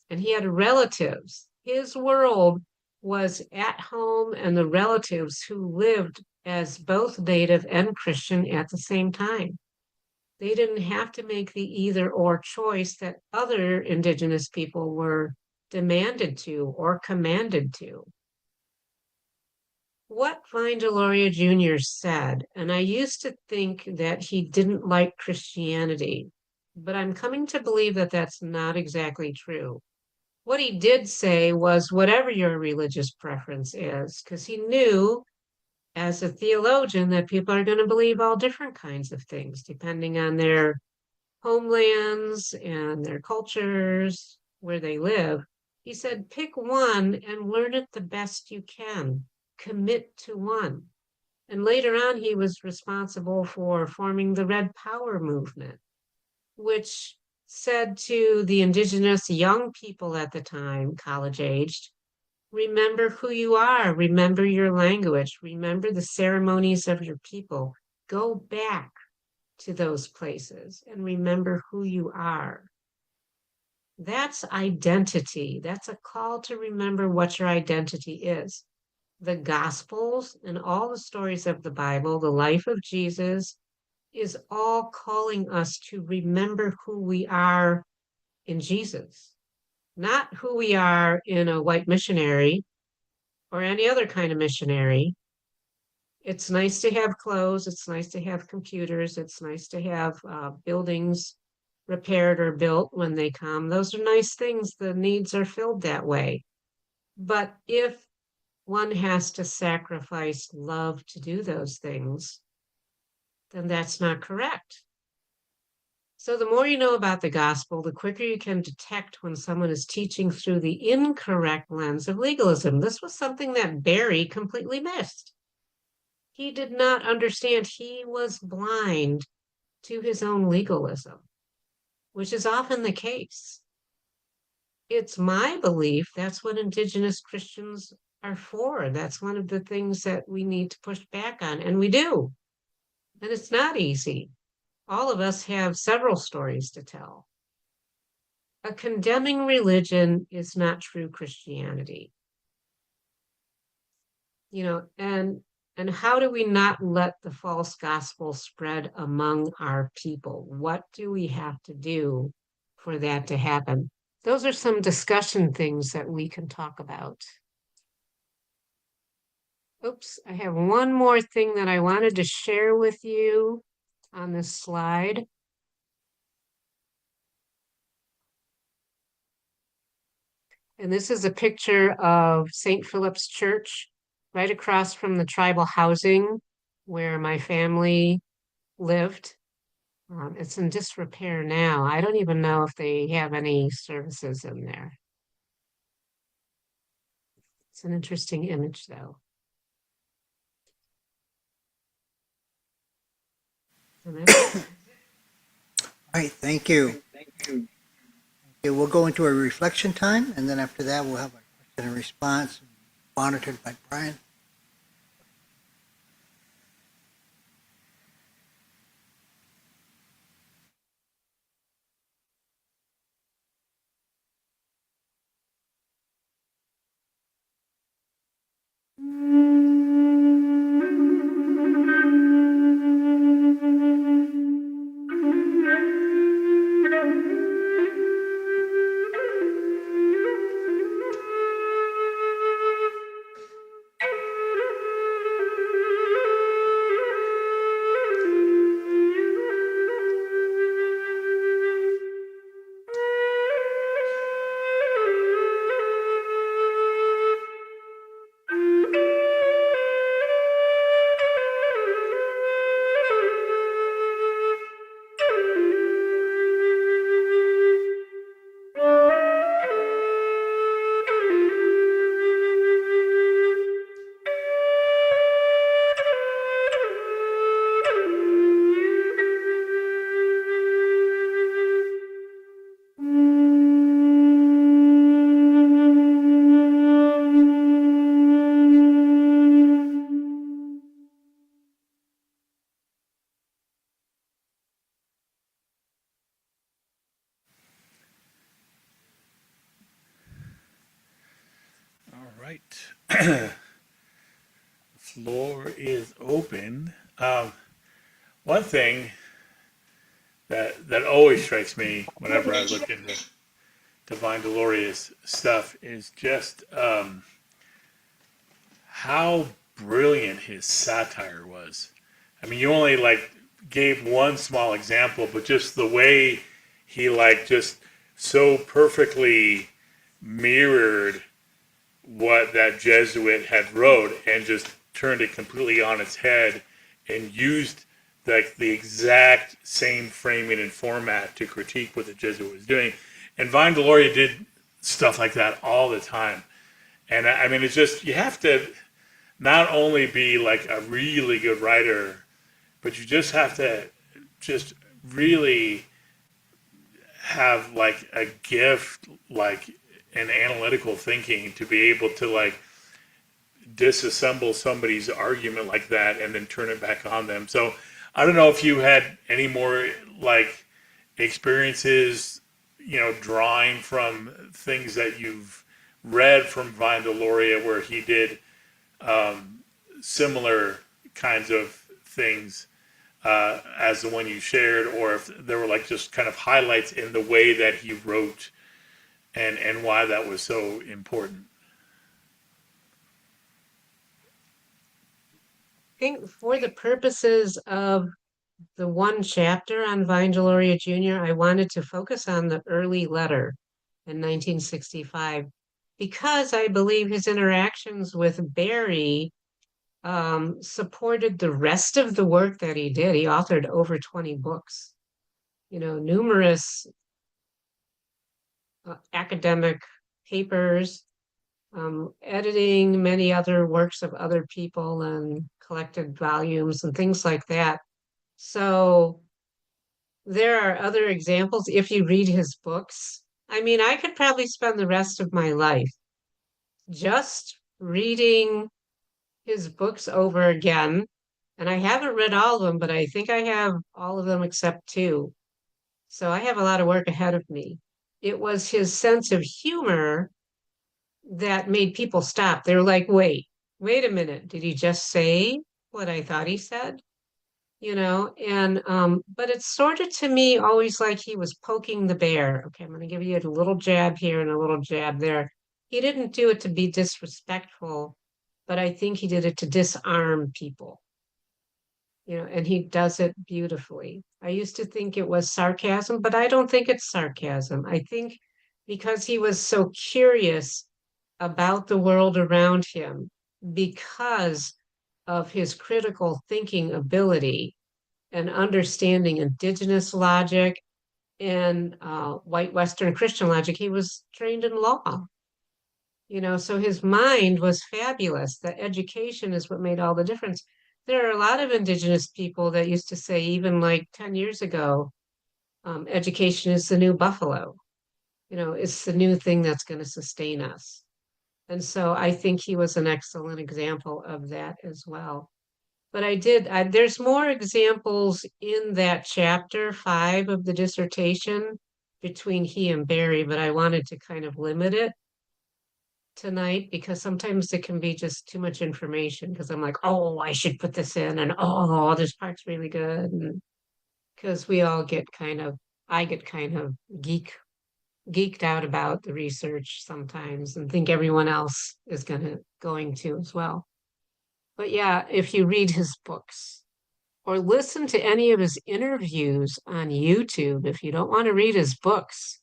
And he had relatives. His world was at home and the relatives who lived as both native and Christian at the same time. They didn't have to make the either or choice that other indigenous people were demanded to or commanded to. What Vine Deloria Jr. said, and I used to think that he didn't like Christianity, but I'm coming to believe that that's not exactly true. What he did say was whatever your religious preference is, because he knew as a theologian that people are going to believe all different kinds of things depending on their homelands and their cultures, where they live. He said, pick one and learn it the best you can. Commit to one. And later on, he was responsible for forming the Red Power movement, which said to the indigenous young people at the time, college aged, remember who you are, remember your language, remember the ceremonies of your people. Go back to those places and remember who you are. That's identity. That's a call to remember what your identity is. The Gospels and all the stories of the Bible, the life of Jesus, is all calling us to remember who we are in Jesus, not who we are in a white missionary or any other kind of missionary. It's nice to have clothes. It's nice to have computers. It's nice to have buildings repaired or built when they come. Those are nice things. The needs are filled that way. But if one has to sacrifice love to do those things, then that's not correct. So the more you know about the gospel, the quicker you can detect when someone is teaching through the incorrect lens of legalism. This was something that Barry completely missed. He did not understand. He was blind to his own legalism, which is often the case. It's my belief that's what indigenous Christians are for. That's one of the things that we need to push back on, and we do. And it's not easy. All of us have several stories to tell. A condemning religion is not true Christianity. And how do we not let the false gospel spread among our people? What do we have to do for that to happen? Those are some discussion things that we can talk about. Oops, I have one more thing that I wanted to share with you on this slide. And this is a picture of St. Philip's Church, right across from the tribal housing where my family lived. It's in disrepair now. I don't even know if they have any services in there. It's an interesting image, though. And that's it. All right, thank you. Okay, we'll go into a reflection time, and then after that, we'll have a question and response monitored by Brian. All right. Floor is open. One thing that always strikes me whenever I look into Divine Deloria's stuff is just how brilliant his satire was. I mean, you only gave one small example, but just the way he like just so perfectly mirrored what that Jesuit had wrote and just turned it completely on its head and used like the exact same framing and format to critique what the Jesuit was doing. And Vine Deloria did stuff like that all the time. And I mean, it's just, you have to not only be like a really good writer, but you just have to just really have like a gift, like an analytical thinking to be able to like disassemble somebody's argument like that and then turn it back on them. So I don't know if you had any more like experiences, you know, drawing from things that you've read from Vine Deloria where he did similar kinds of things as the one you shared, or if there were like just kind of highlights in the way that he wrote and why that was so important. I think for the purposes of the one chapter on Vine Deloria Jr., I wanted to focus on the early letter in 1965 because I believe his interactions with Barry supported the rest of the work that he did. He authored over 20 books, you know, numerous academic papers, editing many other works of other people and collected volumes and things like that. So there are other examples if you read his books. I mean, I could probably spend the rest of my life just reading his books over again. And I haven't read all of them, but I think I have all of them except two. So I have a lot of work ahead of me. It was his sense of humor that made people stop. They were like, wait a minute. Did he just say what I thought he said? You know, and but it's sort of to me always like he was poking the bear. Okay, I'm going to give you a little jab here and a little jab there. He didn't do it to be disrespectful, but I think he did it to disarm people. You know, and he does it beautifully. I used to think it was sarcasm, but I don't think it's sarcasm. I think because he was so curious about the world around him, because of his critical thinking ability and understanding indigenous logic and white Western Christian logic, he was trained in law. You know, so his mind was fabulous. The education is what made all the difference. There are a lot of indigenous people that used to say, even like 10 years ago, education is the new buffalo. You know, it's the new thing that's going to sustain us. And so I think he was an excellent example of that as well. But there's more examples in that chapter 5 of the dissertation between he and Barry, but I wanted to kind of limit it tonight because sometimes it can be just too much information because I'm like, oh, I should put this in, and oh, this part's really good. And because we all get I get kind of geeked out about the research sometimes and think everyone else is going to as well. But yeah, if you read his books or listen to any of his interviews on YouTube, if you don't want to read his books,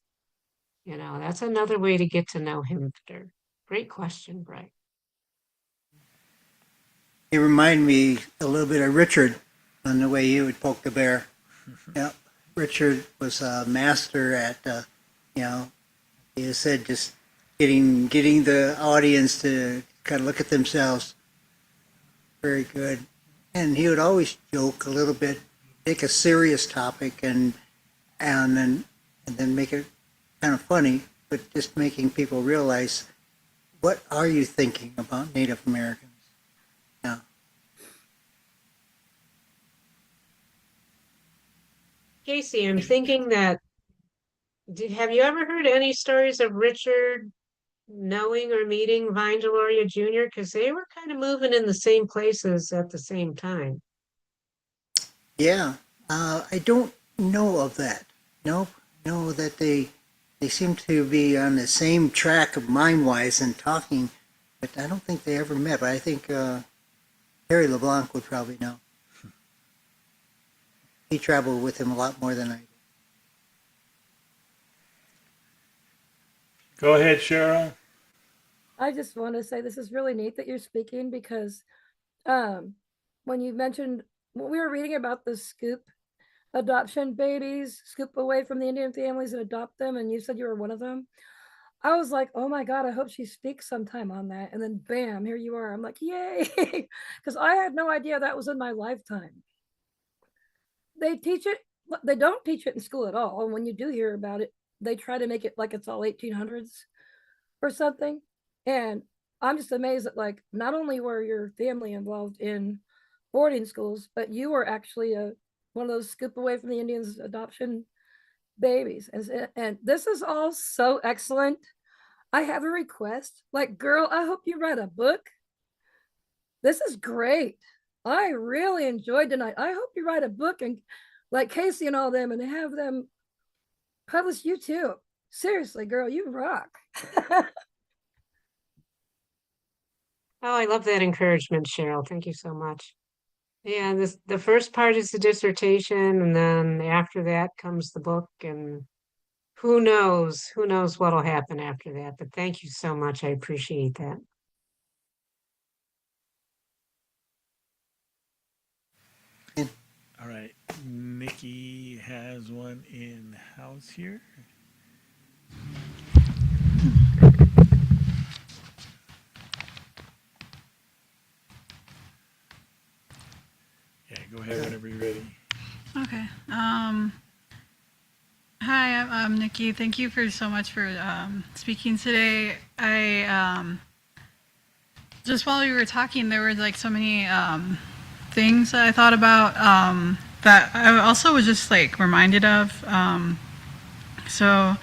you know, that's another way to get to know him better. Great question, Bryce. He reminded me a little bit of Richard on the way he would poke the bear. Yeah, Richard was a master at, you know, he said just getting the audience to kind of look at themselves. Very good. And he would always joke a little bit, take a serious topic and then make it kind of funny, but just making people realize, what are you thinking about Native Americans? Yeah. Casey, I'm thinking that, have you ever heard any stories of Richard knowing or meeting Vine Deloria Jr.? Because they were kind of moving in the same places at the same time. Yeah, I don't know of that. No, know that they seem to be on the same track of mind-wise and talking, but I don't think they ever met. But I think Harry LeBlanc would probably know. He traveled with him a lot more than I did. Go ahead, Cheryl. I just want to say this is really neat that you're speaking because when you mentioned when we were reading about the scoop adoption babies, scoop away from the Indian families and adopt them, and you said you were one of them. I was like, oh my God, I hope she speaks sometime on that. And then bam, here you are. I'm like, yay. Because I had no idea that was in my lifetime. They teach it, they don't teach it in school at all. And when you do hear about it, they try to make it like it's all 1800s or something. And I'm just amazed that like not only were your family involved in boarding schools, but you were actually one of those scoop away from the Indians adoption babies. And this is all so excellent. I have a request. Like, girl, I hope you write a book. This is great. I really enjoyed tonight. I hope you write a book and like Casey and all them and have them publish you too. Seriously, girl, you rock. Oh, I love that encouragement, Cheryl. Thank you so much. Yeah, the first part is the dissertation, and then after that comes the book, and who knows what'll happen after that. But thank you so much. I appreciate that. All right. Nikki has one in house here. Yeah, go ahead whenever you're ready. Okay. Hi, I'm Nikki. Thank you for so much for speaking today. I just while we were talking, there were like so many things that I thought about that I also was just like reminded of. So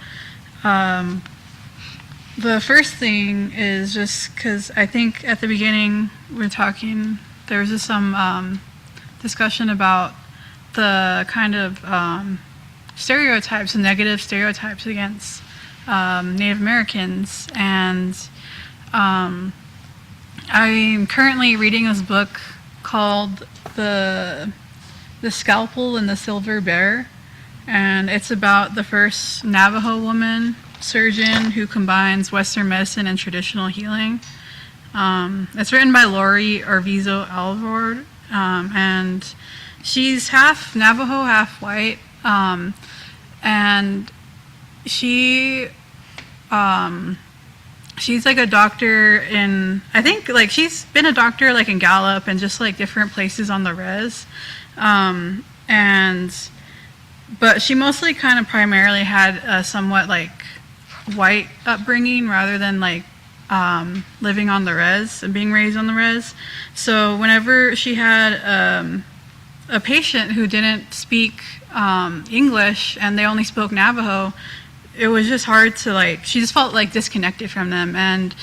the first thing is just because I think at the beginning we're talking, there was just some discussion about the kind of stereotypes and negative stereotypes against Native Americans. And I'm currently reading this book called The Scalpel and the Silver Bear. And it's about the first Navajo woman surgeon who combines Western medicine and traditional healing. It's written by Lori Arvizo Alvord. And she's half Navajo, half white, and she's like a doctor in, I think like she's been a doctor like in Gallup and just like different places on the res, but she mostly kind of primarily had a somewhat like white upbringing rather than like living on the res and being raised on the res. So whenever she had a patient who didn't speak English and they only spoke Navajo, it was just hard to like, she just felt like disconnected from them. And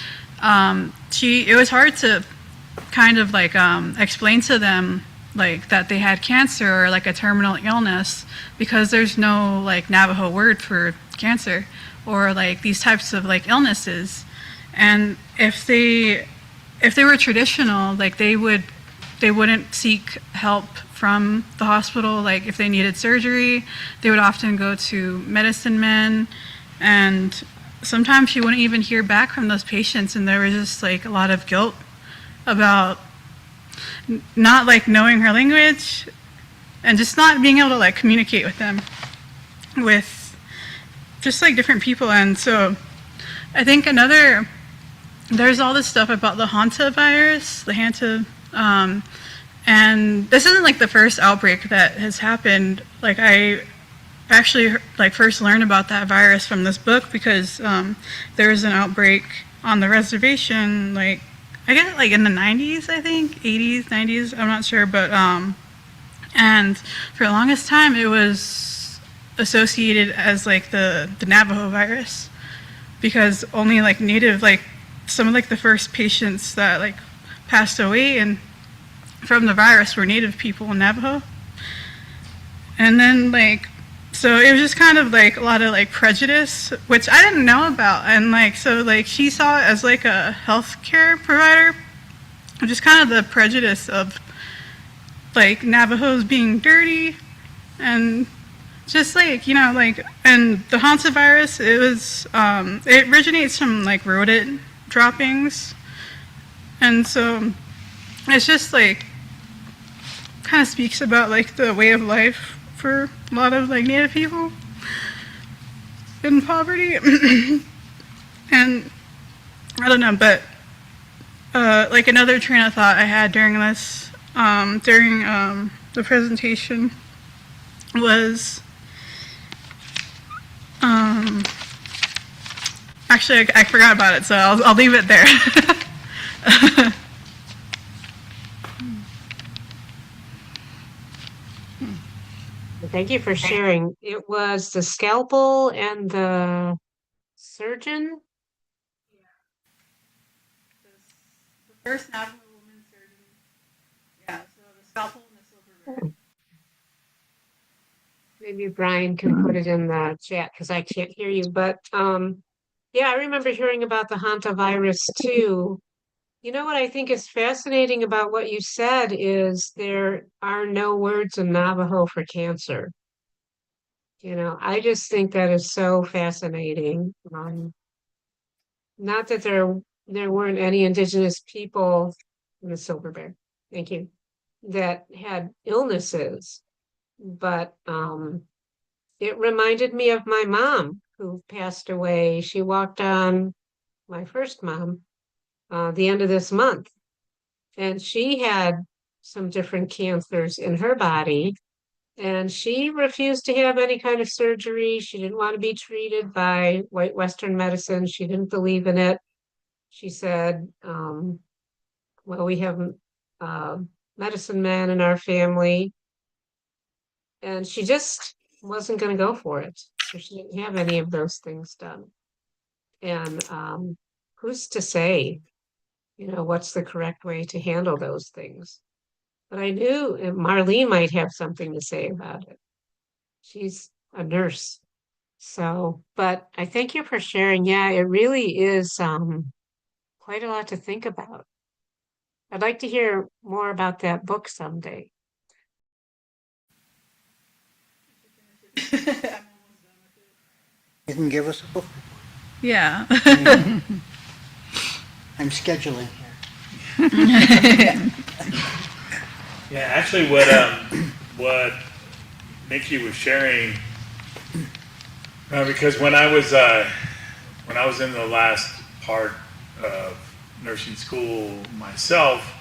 it was hard to kind of like explain to them like that they had cancer or like a terminal illness, because there's no like Navajo word for cancer or like these types of like illnesses. And if they were traditional, like they wouldn't seek help from the hospital. Like if they needed surgery, they would often go to medicine men, and sometimes she wouldn't even hear back from those patients, and there was just like a lot of guilt about not like knowing her language and just not being able to like communicate with them, with just like different people. And so I think there's all this stuff about the Hanta virus, the Hanta, and this isn't like the first outbreak that has happened. Like I actually like first learned about that virus from this book, because there was an outbreak on the reservation, like I guess like in the 90s, I think 80s, 90s, I'm not sure, but and for the longest time it was associated as like the Navajo virus, because only like native, like some of like the first patients that like passed away and from the virus were native people in Navajo. And then like, so it was just kind of like a lot of like prejudice, which I didn't know about. And like, so like she saw it as like a healthcare provider, just kind of the prejudice of like Navajos being dirty and just like, you know, like, and the Hansa virus, it was, it originates from like rodent droppings. And so it's just like, kind of speaks about like the way of life for a lot of like Native people in poverty. And I don't know, but like another train of thought I had during this, during the presentation was, actually I forgot about it, so I'll leave it there. Thank you for sharing. It was the scalpel and the surgeon. The first natural woman surgeon. Yeah, so the scalpel and the silver ring. Maybe Brian can put it in the chat because I can't hear you. But yeah, I remember hearing about the hantavirus too. You know what I think is fascinating about what you said is there are no words in Navajo for cancer. You know, I just think that is so fascinating. Not that there weren't any indigenous people in the Silver Bear, thank you, that had illnesses, but it reminded me of my mom who passed away. She walked on, my first mom, the end of this month, and she had some different cancers in her body. And she refused to have any kind of surgery. She didn't want to be treated by white Western medicine. She didn't believe in it. She said, well, we have medicine men in our family. And she just wasn't going to go for it. So she didn't have any of those things done. And who's to say, you know, what's the correct way to handle those things? But I knew Marlene might have something to say about it. She's a nurse. So, but I thank you for sharing. Yeah, it really is quite a lot to think about. I'd like to hear more about that book someday. You can give us a book. Yeah. I'm scheduling here. Yeah, actually, what Nikki was sharing, because when I was in the last part of nursing school myself,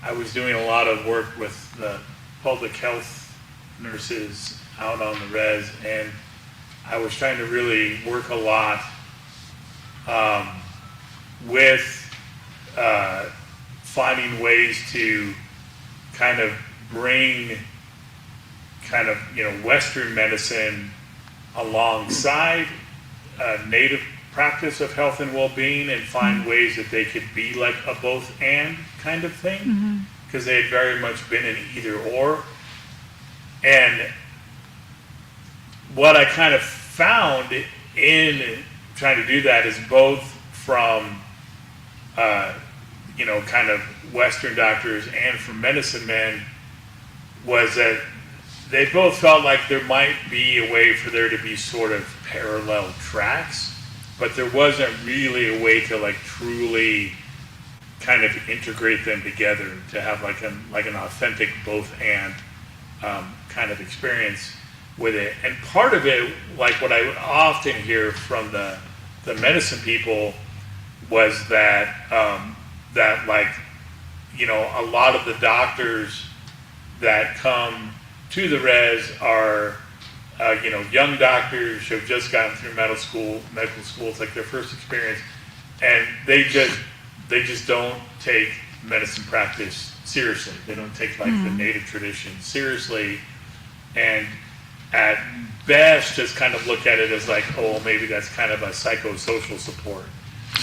I was doing a lot of work with the public health nurses out on the res, and I was trying to really work a lot with finding ways to kind of bring kind of, you know, Western medicine alongside native practice of health and well-being, and find ways that they could be like a both and kind of thing, because they had very much been an either or. And what I kind of found in trying to do that is both from you know, kind of Western doctors and from medicine men, was that they both felt like there might be a way for there to be sort of parallel tracks, but there wasn't really a way to like truly kind of integrate them together to have like an authentic both and kind of experience with it. And part of it, like what I would often hear from the medicine people, was that that, like, you know, a lot of the doctors that come to the res are you know, young doctors who have just gotten through medical school. It's like their first experience, and they just don't take medicine practice seriously. They don't take like the native tradition seriously, and at best just kind of look at it as like, oh, maybe that's kind of a psychosocial support,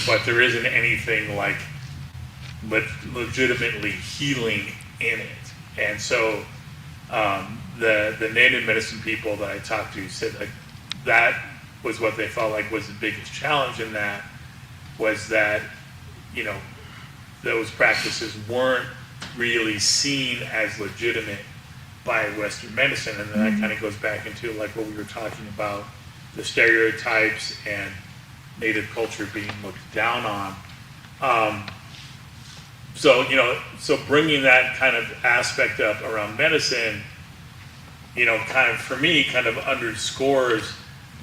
but there isn't anything like legitimately healing in it. And so the native medicine people that I talked to said like that was what they felt like was the biggest challenge in that, was that, you know, those practices weren't really seen as legitimate by Western medicine. And then that kind of goes back into like what we were talking about, the stereotypes and Native culture being looked down on. So bringing that kind of aspect up around medicine, kind of for me, kind of underscores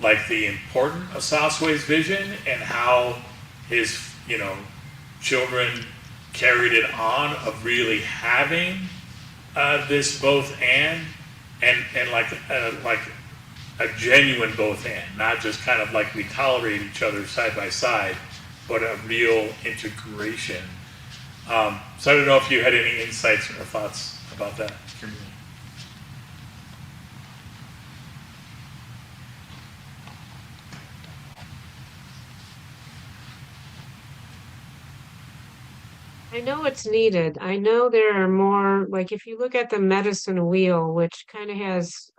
like the importance of Sasue's vision and how his, children carried it on of really having this both and like a genuine both and, not just kind of like we tolerate each other side by side, but a real integration. So I don't know if you had any insights or thoughts about that, Kimberlee. I know it's needed. I know there are more, like if you look at the medicine wheel, which kind of has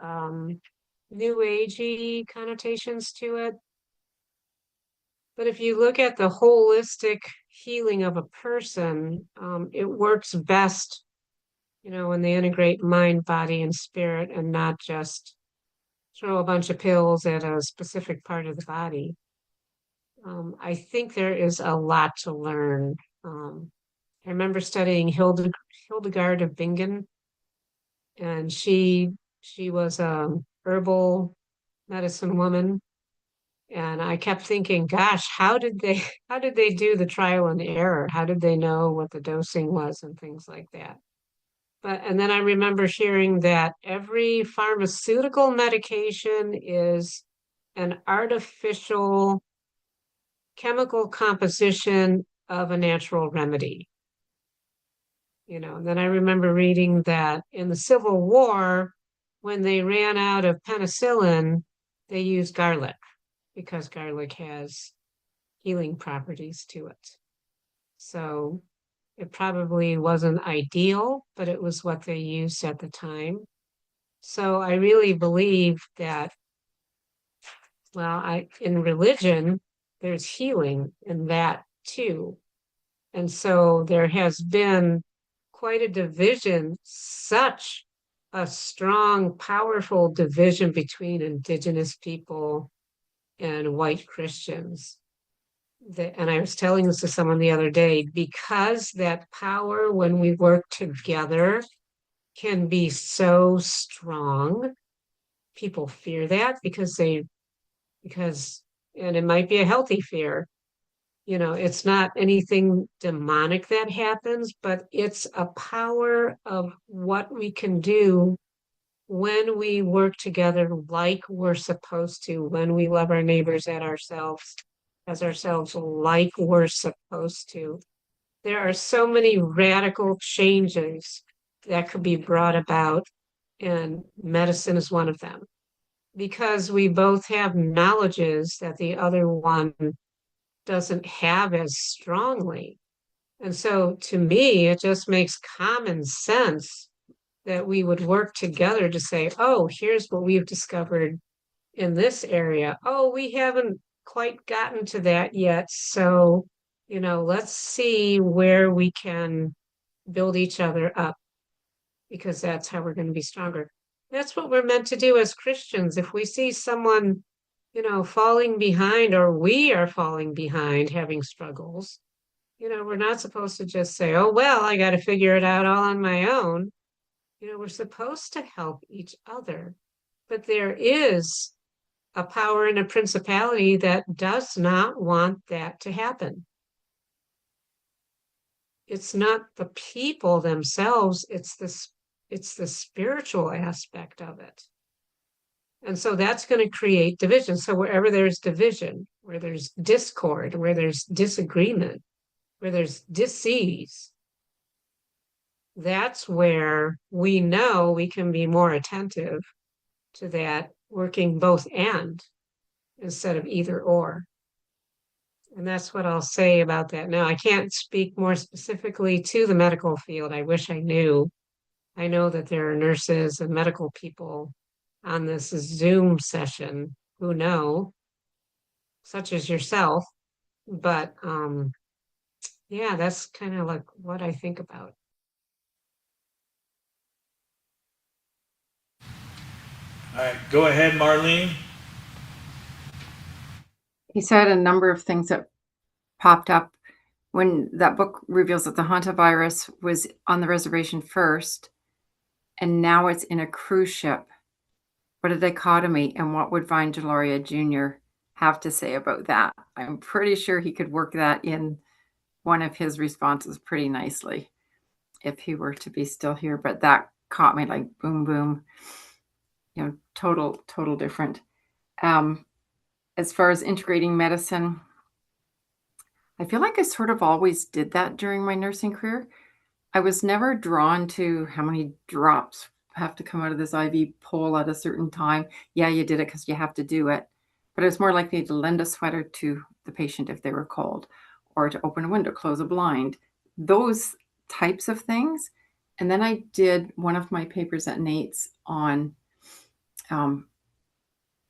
new agey connotations to it. But if you look at the holistic healing of a person, it works best, when they integrate mind, body, and spirit and not just throw a bunch of pills at a specific part of the body. I think there is a lot to learn. I remember studying Hildegard of Bingen, and she was a herbal medicine woman. And I kept thinking, gosh, how did they do the trial and error? How did they know what the dosing was and things like that? And then I remember hearing that every pharmaceutical medication is an artificial chemical composition of a natural remedy. And then I remember reading that in the Civil War, when they ran out of penicillin, they used garlic because garlic has healing properties to it. So it probably wasn't ideal, but it was what they used at the time. So I really believe that, in religion, there's healing in that too. And so there has been quite a division, such a strong, powerful division between indigenous people and white Christians. And I was telling this to someone the other day, because that power, when we work together, can be so strong. People fear that because and it might be a healthy fear. It's not anything demonic that happens, but it's a power of what we can do when we work together like we're supposed to, when we love our neighbors as ourselves like we're supposed to. There are so many radical changes that could be brought about, and medicine is one of them, because we both have knowledges that the other one doesn't have as strongly. And so to me, it just makes common sense that we would work together to say, oh, here's what we've discovered in this area. Oh, we haven't quite gotten to that yet. So, let's see where we can build each other up, because that's how we're going to be stronger. That's what we're meant to do as Christians. If we see someone, falling behind, or we are falling behind, having struggles, we're not supposed to just say, oh, well, I got to figure it out all on my own. We're supposed to help each other. But there is a power and a principality that does not want that to happen. It's not the people themselves, it's the spiritual aspect of it. And so that's going to create division. So wherever there's division, where there's discord, where there's disagreement, where there's dis-ease, that's where we know we can be more attentive to that, working both and instead of either or. And that's what I'll say about that. Now, I can't speak more specifically to the medical field. I wish I knew. I know that there are nurses and medical people on this Zoom session who know, such as yourself. But yeah, that's kind of like what I think about. All right, go ahead, Marlene. He said a number of things that popped up when that book reveals that the hantavirus was on the reservation first, and now it's in a cruise ship. What a dichotomy, and what would Vine Deloria Jr. have to say about that? I'm pretty sure he could work that in one of his responses pretty nicely if he were to be still here, but that caught me like boom, boom, total different. As far as integrating medicine, I feel like I sort of always did that during my nursing career. I was never drawn to how many drops have to come out of this IV pole at a certain time. Yeah, you did it because you have to do it. But I was more likely to lend a sweater to the patient if they were cold, or to open a window, close a blind, those types of things. And then I did one of my papers at Nate's on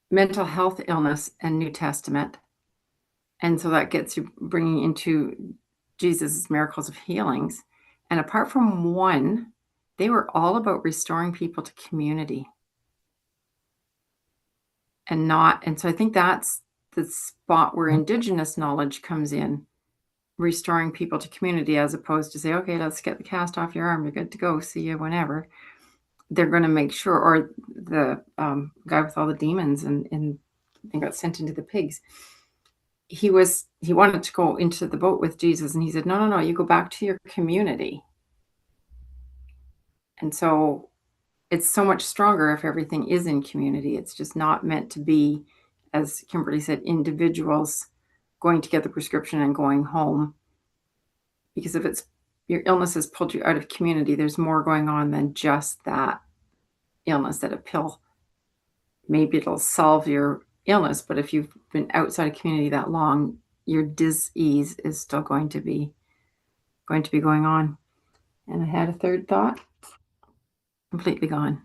mental health illness and New Testament. And so that gets you bringing into Jesus' miracles of healings. And apart from one, they were all about restoring people to community. And so I think that's the spot where indigenous knowledge comes in, restoring people to community, as opposed to say, okay, let's get the cast off your arm. You're good to go. See you whenever. They're going to make sure, or the guy with all the demons and got sent into the pigs. He wanted to go into the boat with Jesus, and he said, no, you go back to your community. And so it's so much stronger if everything is in community. It's just not meant to be, as Kimberlee said, individuals going to get the prescription and going home. Because if your illness has pulled you out of community, there's more going on than just that illness. That a pill, maybe it'll solve your illness, but if you've been outside of community that long, your disease is still going to be going on. And I had a third thought, completely gone.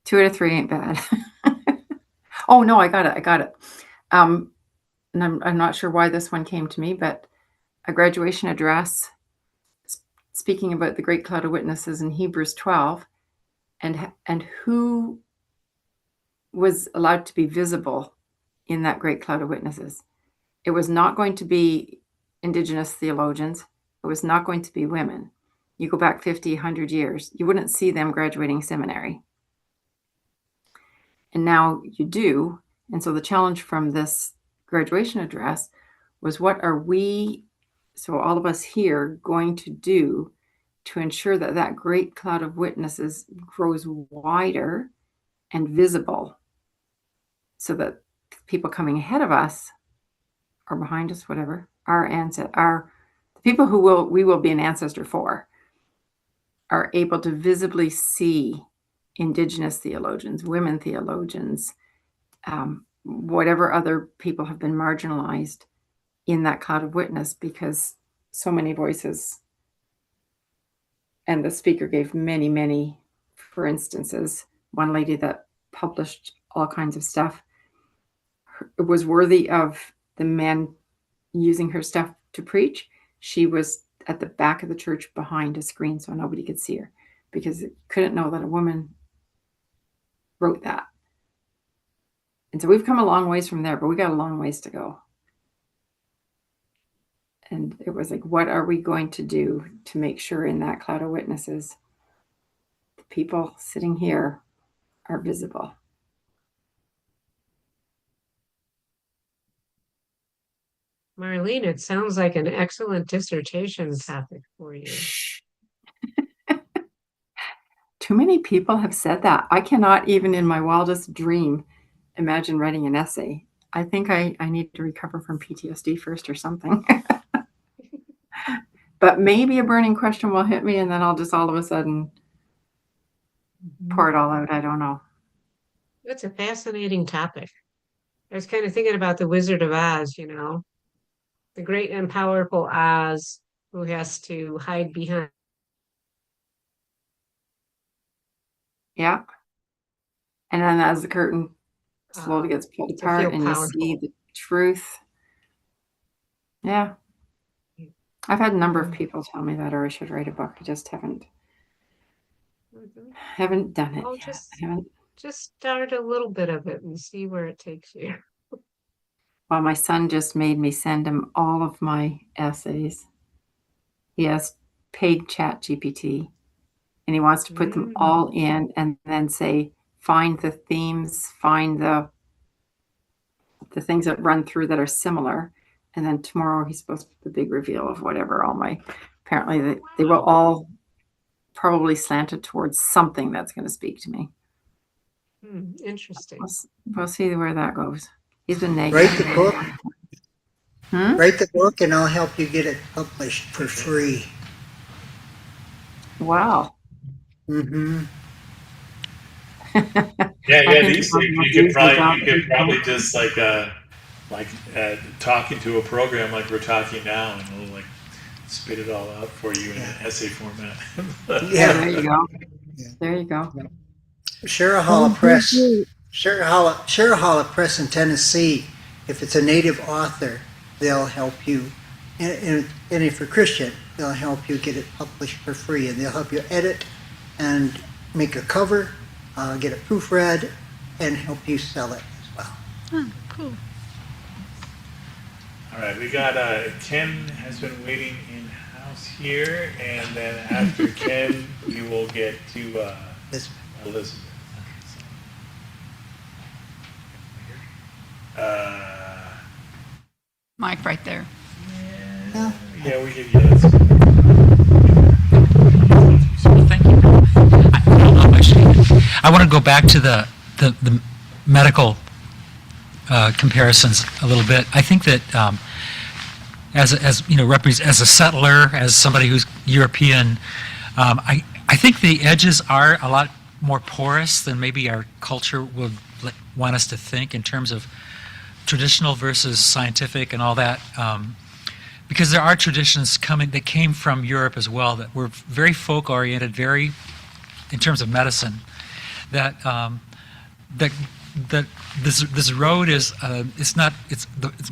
2 out of 3 ain't bad. Oh no, I got it. And I'm not sure why this one came to me, but a graduation address speaking about the great cloud of witnesses in Hebrews 12, and who was allowed to be visible in that great cloud of witnesses. It was not going to be indigenous theologians. It was not going to be women. You go back 50, 100 years, you wouldn't see them graduating seminary. And now you do. And so the challenge from this graduation address was, what are we, so all of us here, going to do to ensure that that great cloud of witnesses grows wider and visible, so that people coming ahead of us or behind us, whatever, the people who we will be an ancestor for, are able to visibly see indigenous theologians, women theologians, whatever other people have been marginalized in that cloud of witness, because so many voices. And the speaker gave many, many, for instances, one lady that published all kinds of stuff was worthy of the men using her stuff to preach. She was at the back of the church behind a screen so nobody could see her, because it couldn't know that a woman wrote that. And so we've come a long ways from there, but we got a long ways to go. And it was like, what are we going to do to make sure in that cloud of witnesses, the people sitting here are visible? Marlene, it sounds like an excellent dissertation topic for you. Too many people have said that. I cannot even in my wildest dream imagine writing an essay. I think I need to recover from PTSD first or something. But maybe a burning question will hit me, and then I'll just all of a sudden pour it all out. I don't know. It's a fascinating topic. I was kind of thinking about the Wizard of Oz, the great and powerful Oz, who has to hide behind. Yeah. And then as the curtain slowly gets pulled apart and you see the truth. Yeah. I've had a number of people tell me that, or I should write a book. I just haven't Haven't done it I'll yet. I haven't. just start a little bit of it and see where it takes you. Well, my son just made me send him all of my essays. He has paid Chat GPT, and he wants to put them all in and then say, find the themes, find the things that run through that are similar. And then tomorrow he's supposed to put the big reveal of whatever all my, apparently they will all probably slanted towards something that's going to speak to me. Interesting. We'll see where that goes. He's been Write negative. the book. Hmm? Write the book, and I'll help you get it published for free. Wow. Mm-hmm. Yeah, these days you could probably just like talking to a program like we're talking now, and it'll like spit it all out for you in an essay format. Yeah, there you go. There you go. Sherahala Press in Tennessee, if it's a native author, they'll help you. And if you're Christian, they'll help you get it published for free, and they'll help you edit and make a cover, get it proofread, and help you sell it as well. Oh, cool. All right, we got Ken has been waiting in house here, and then after Ken, we will get to Elizabeth. Mike right there. Yeah, we did. Yeah, that's Thank you. I want to go back to the medical comparisons a little bit. I think that as a settler, as somebody who's European, I think the edges are a lot more porous than maybe our culture would want us to think in terms of traditional versus scientific and all that. Because there are traditions that came from Europe as well that were very folk-oriented, very in terms of medicine. That this road is it's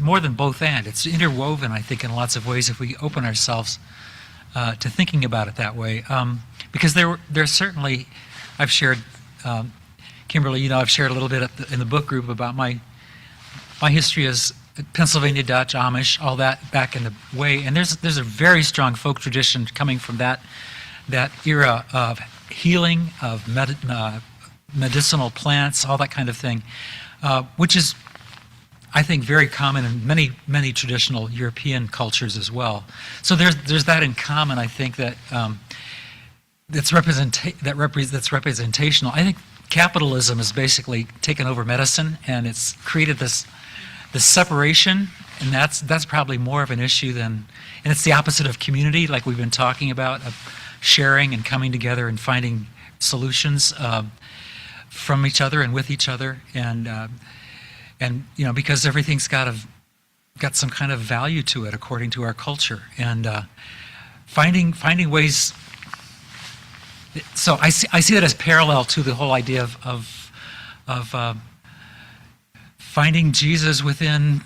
more than both and. It's interwoven, I think, in lots of ways if we open ourselves to thinking about it that way. Because there's certainly, I've shared, Kimberlee, I've shared a little bit in the book group about my history as Pennsylvania Dutch, Amish, all that back in the way, and there's a very strong folk tradition coming from that era of healing, of medicinal plants, all that kind of thing, which is, I think, very common in many traditional European cultures as well. So there's that in common. I think that that's representational. I think capitalism has basically taken over medicine, and it's created this separation, and that's probably more of an issue and it's the opposite of community, like we've been talking about, of sharing and coming together and finding solutions from each other and with each other, and because everything's got some kind of value to it according to our culture, and finding ways. So I see that as parallel to the whole idea of finding Jesus within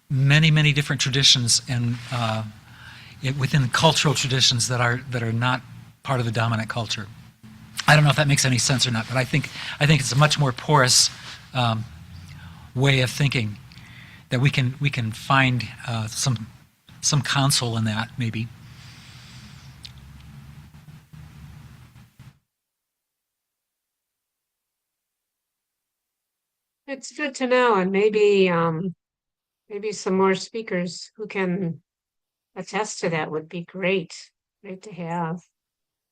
many different traditions and within cultural traditions that are not part of the dominant culture. I don't know if that makes any sense or not, but I think it's a much more porous way of thinking that we can find some counsel in that maybe. It's good to know, and maybe some more speakers who can attest to that would be great to have.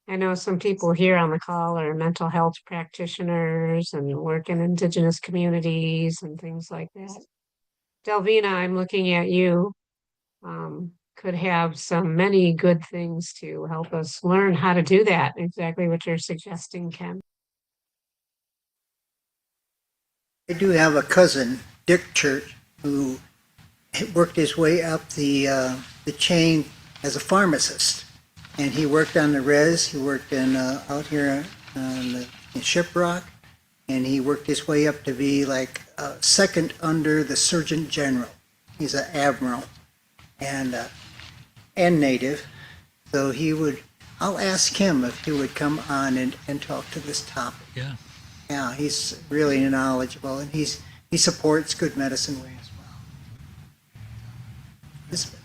I know some people here on the call are mental health practitioners and work in indigenous communities and things like that. Delvina, I'm looking at you. Could have many good things to help us learn how to do that, exactly what you're suggesting, Ken. I do have a cousin, Dick Church, who worked his way up the chain as a pharmacist, and he worked on the res. He worked out here in Shiprock, and he worked his way up to be like second under the Surgeon General. He's an admiral and native, so he would I'll ask him if he would come on and talk to this topic. Yeah. Yeah, he's really knowledgeable, and he supports Good Medicine Way as well. Elizabeth.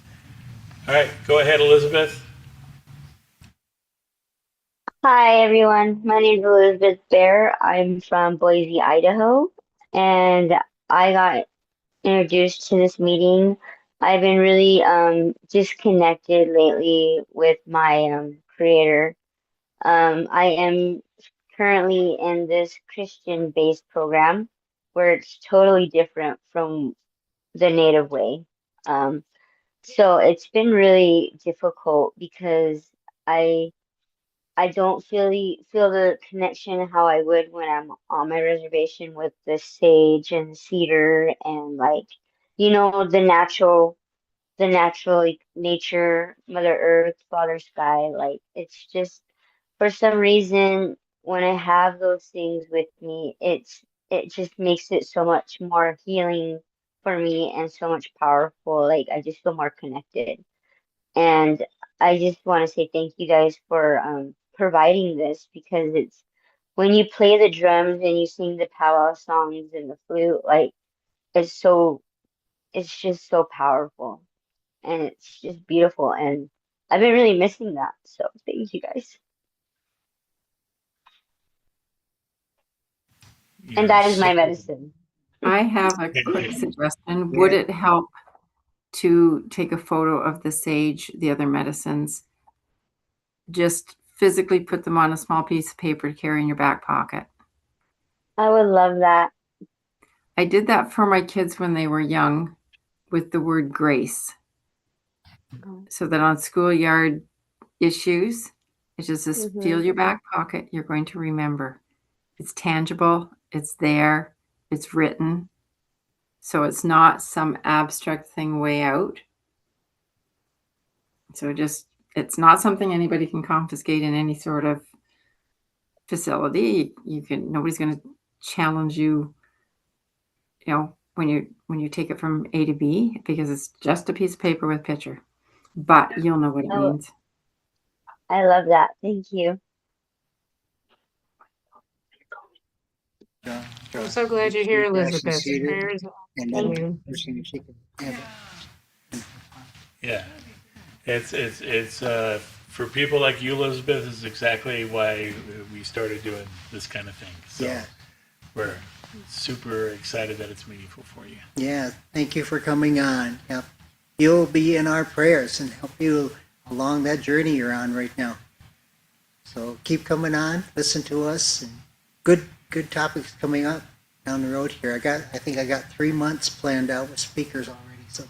All right, go ahead, Elizabeth. Hi, everyone. My name is Elizabeth Bear. I'm from Boise, Idaho, and I got introduced to this meeting. I've been really disconnected lately with my creator. I am currently in this Christian-based program where it's totally different from the native way. So it's been really difficult because I I don't feel the connection how I would when I'm on my reservation with the sage and cedar and like the natural like nature, Mother Earth, Father Sky. Like it's just for some reason when I have those things with me, it just makes it so much more healing for me and so much powerful. Like I just feel more connected. And I just want to say thank you guys for providing this because it's when you play the drums and you sing the powwow songs and the flute, like it's so it's just so powerful and it's just beautiful and I've been really missing that. So thank you guys. And You're that is so my medicine. I have a quick suggestion. Yeah. Would it help to take a photo of the sage, the other medicines? Just physically put them on a small piece of paper to carry in your back pocket. I would love that. I did that for my kids when they were young with the word grace. So that on schoolyard issues, it just says, feel your back pocket. You're going to remember. It's tangible. It's there. It's written. So it's not some abstract thing way out. So it's not something anybody can confiscate in any sort of facility. Nobody's going to challenge you, when you take it from A to B because it's just a piece of paper with a picture. But you'll know what it means. I love that. Thank you. I'm so glad you're here, Elizabeth. Prayers And on then you. she can have it. Yeah, it's for people like you, Elizabeth, is exactly why we started doing this kind of thing. So Yeah. we're super excited that it's meaningful for you. Yeah, thank you for coming on. Yep. You'll be in our prayers and help you along that journey you're on right now. So keep coming on, listen to us, and good topics coming up down the road here. I think I got 3 months planned out with speakers already. So,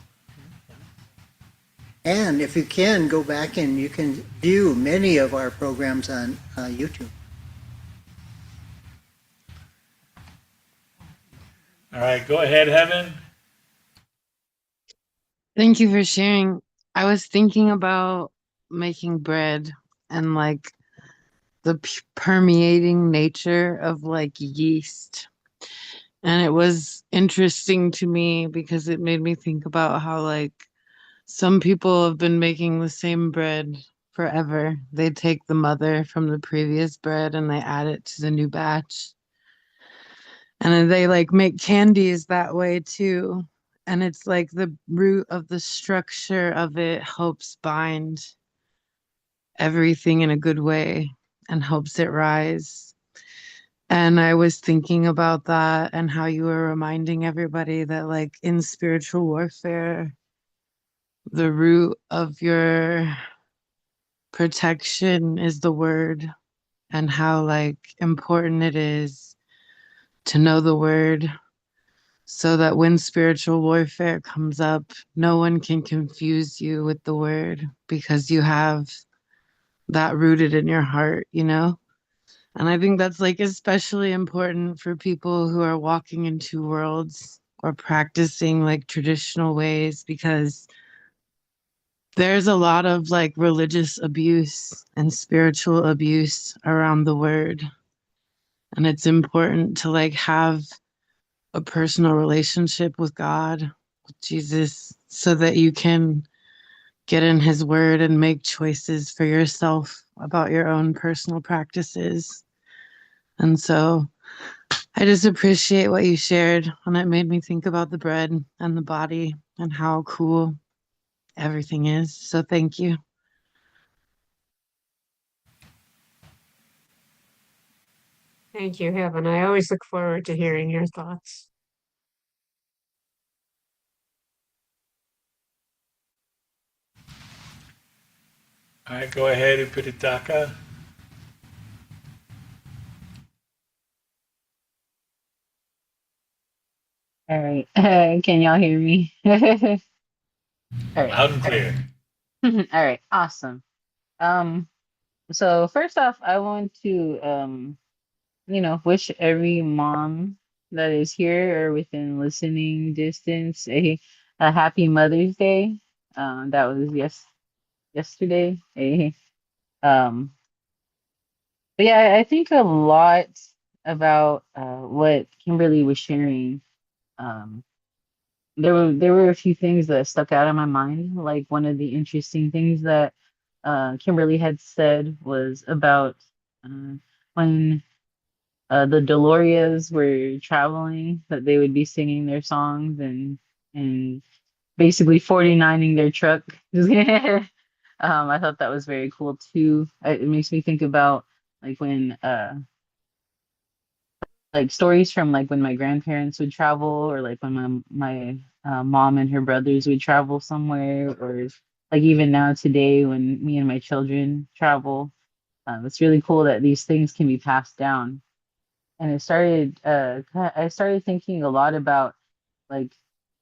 and if you can go back and you can view many of our programs on YouTube. All right, go ahead, Heaven. Thank you for sharing. I was thinking about making bread and like the permeating nature of like yeast. And it was interesting to me because it made me think about how like some people have been making the same bread forever. They take the mother from the previous bread and they add it to the new batch. And then they like make candies that way too. And it's like the root of the structure of it helps bind everything in a good way and helps it rise. And I was thinking about that and how you were reminding everybody that like in spiritual warfare, the root of your protection is the word and how like important it is to know the word so that when spiritual warfare comes up, no one can confuse you with the word because you have that rooted in your heart, And I think that's like especially important for people who are walking in two worlds or practicing like traditional ways because there's a lot of like religious abuse and spiritual abuse around the word. And it's important to like have a personal relationship with God, with Jesus, so that you can get in his word and make choices for yourself about your own personal practices. And so I just appreciate what you shared, and it made me think about the bread and the body and how cool everything is. So thank you. Thank you, Heaven. I always look forward to hearing your thoughts. All right, go ahead, Upitaka. All right. Can y'all hear me? All right. Loud and clear. All right. Awesome. Um, so first off, I want to wish every mom that is here or within listening distance a happy Mother's Day. That was yesterday. Um, but yeah, I think a lot about what Kimberlee was sharing. Um, there were a few things that stuck out in my mind. Like one of the interesting things that Kimberlee had said was about uh, when the Delorias were traveling, that they would be singing their songs and basically 49ing their truck. I thought that was very cool too. It makes me think about like when like stories from like when my grandparents would travel, or like when my mom and her brothers would travel somewhere, or like even now today when me and my children travel. It's really cool that these things can be passed down. And I started thinking a lot about like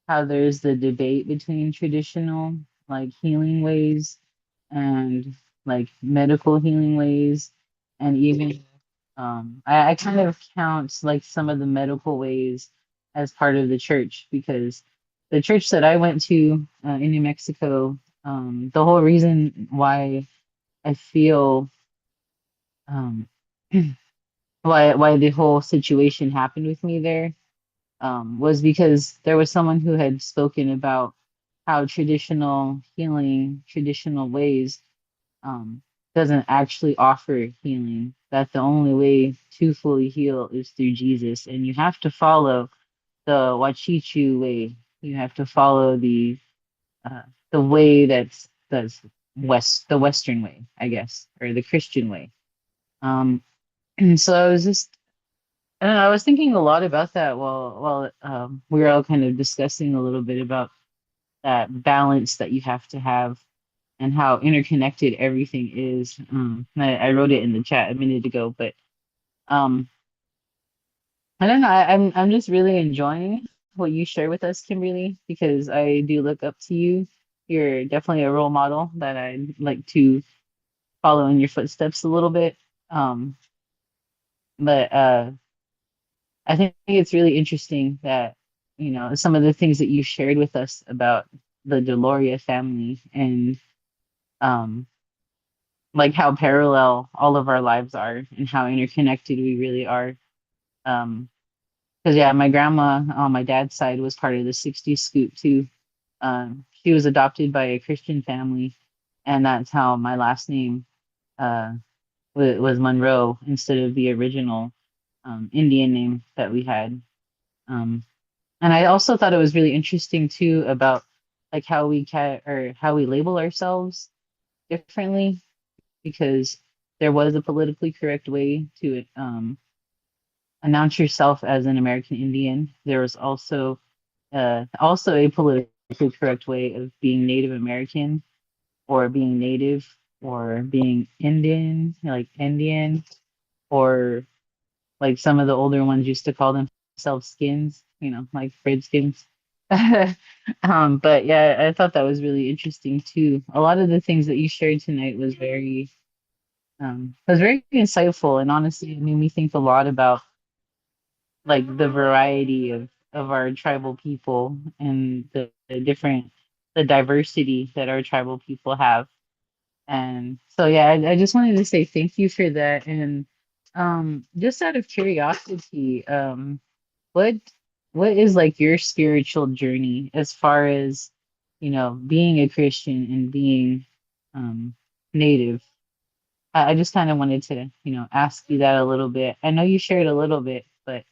how there's the debate between traditional like healing ways and like medical healing ways, and even I kind of count like some of the medical ways as part of the church, because the church that I went to in New Mexico, the whole reason why I feel um, why the whole situation happened with me there was because there was someone who had spoken about how traditional healing, traditional ways um, doesn't actually offer healing. That the only way to fully heal is through Jesus, and you have to follow the Wachichu way. You have to follow uh, the way that's the Western way, I guess, or the Christian way. And so I was just I don't know, I was thinking a lot about that while we were all kind of discussing a little bit about that balance that you have to have and how interconnected everything is. I wrote it in the chat a minute ago, but um, I don't know. I'm just really enjoying what you share with us, Kimberly, because I do look up to you. You're definitely a role model that I'd like to follow in your footsteps a little bit. Um, but I think it's really interesting that, some of the things that you shared with us about the Deloria family and um, like how parallel all of our lives are and how interconnected we really are. Because yeah, my grandma on my dad's side was part of the 60s scoop too. She was adopted by a Christian family, and that's how my last name uh, was Monroe instead of the original Indian name that we had. Um, And I also thought it was really interesting too about like how how we label ourselves differently, because there was a politically correct way to announce yourself as an American Indian. There was also a politically correct way of being Native American, or being Native, or being Indian, like Indian, or like some of the older ones used to call themselves skins, like redskins. But yeah, I thought that was really interesting too. A lot of the things that you shared tonight was very insightful, and honestly, it made me think a lot about like the variety of our tribal people, and the diversity that our tribal people have. And so yeah, I just wanted to say thank you for that. And just out of curiosity, what what is like your spiritual journey as far as, being a Christian and being um native? I just kind of wanted to, ask you that a little bit. I know you shared a little bit, but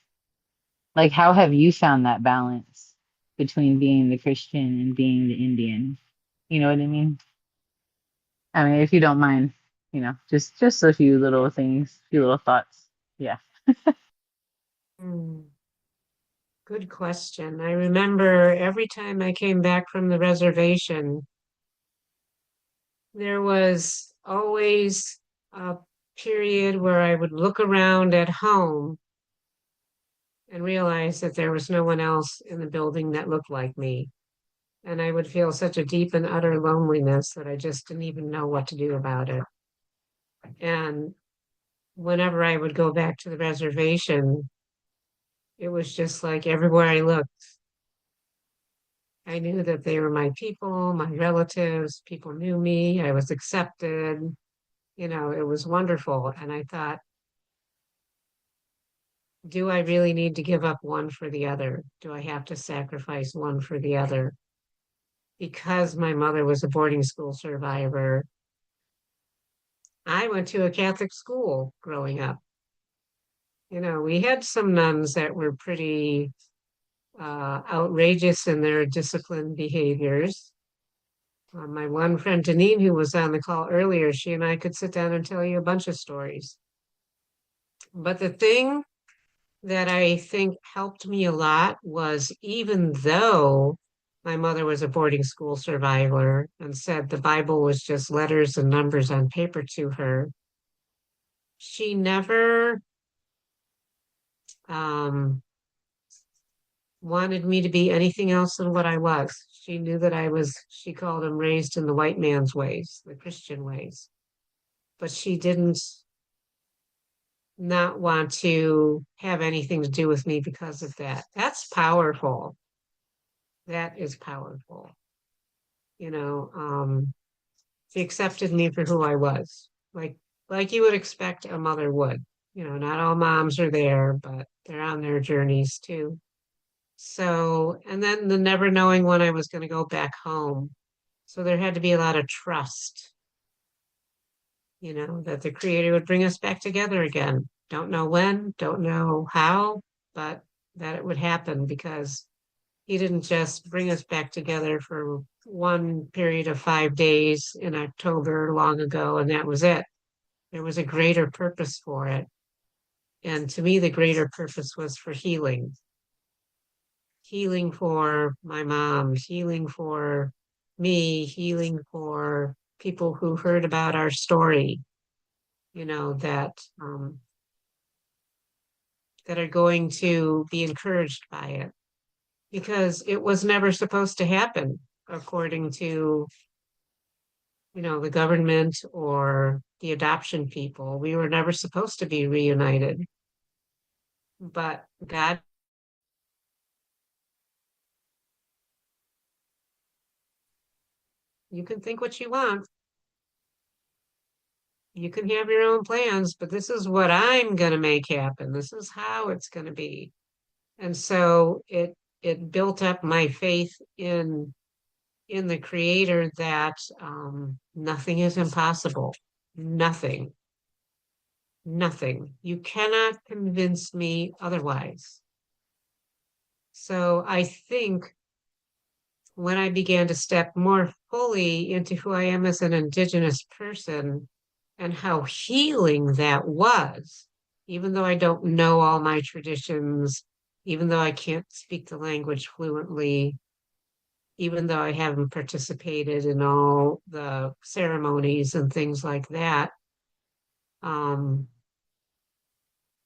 like, how have you found that balance between being the Christian and being the Indian? You know what I mean? I mean, if you don't mind, just a few little things, few little thoughts. Yeah. Hmm, good question. I remember every time I came back from the reservation, there was always a period where I would look around at home and realize that there was no one else in the building that looked like me. And I would feel such a deep and utter loneliness that I just didn't even know what to do about it. And whenever I would go back to the reservation, it was just like everywhere I looked, I knew that they were my people, my relatives, people knew me, I was accepted, it was wonderful. And I thought, do I really need to give up one for the other? Do I have to sacrifice one for the other? Because my mother was a boarding school survivor, I went to a Catholic school growing up. We had some nuns that were pretty outrageous in their disciplined behaviors. My one friend, Janine, who was on the call earlier, she and I could sit down and tell you a bunch of stories. But the thing that I think helped me a lot was, even though my mother was a boarding school survivor and said the Bible was just letters and numbers on paper to her, she never wanted me to be anything else than what I was. She knew that I was, she called them, raised in the white man's ways, the Christian ways. But she didn't not want to have anything to do with me because of that. That's powerful. That is powerful. She accepted me for who I was, like you would expect a mother would. Not all moms are there, but they're on their journeys too. So, and then the never knowing when I was going to go back home. So there had to be a lot of trust, that the Creator would bring us back together again. Don't know when, don't know how, but that it would happen, because He didn't just bring us back together for one period of 5 days in October long ago, and that was it. There was a greater purpose for it. And to me, the greater purpose was for healing. Healing for my mom, healing for me, healing for people who heard about our story, that are going to be encouraged by it, because it was never supposed to happen according to, the government or the adoption people. We were never supposed to be reunited. But God, you can think what you want. You can have your own plans, but this is what I'm going to make happen. This is how it's going to be. And so it built up my faith in the Creator, that nothing is impossible. Nothing. You cannot convince me otherwise. So I think when I began to step more fully into who I am as an Indigenous person, and how healing that was, even though I don't know all my traditions, even though I can't speak the language fluently, even though I haven't participated in all the ceremonies and things like that,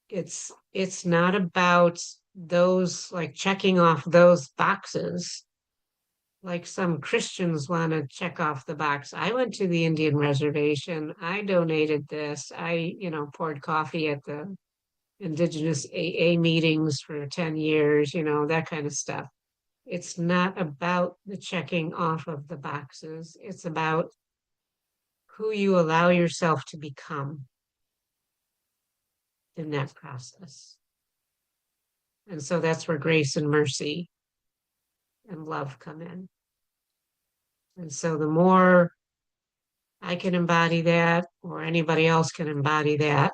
it's not about those, like checking off those boxes, like some Christians want to check off the box. I went to the Indian reservation. I donated this. I, poured coffee at the Indigenous AA meetings for 10 years, that kind of stuff. It's not about the checking off of the boxes. It's about who you allow yourself to become in that process. And so that's where grace and mercy and love come in. And so the more I can embody that, or anybody else can embody that.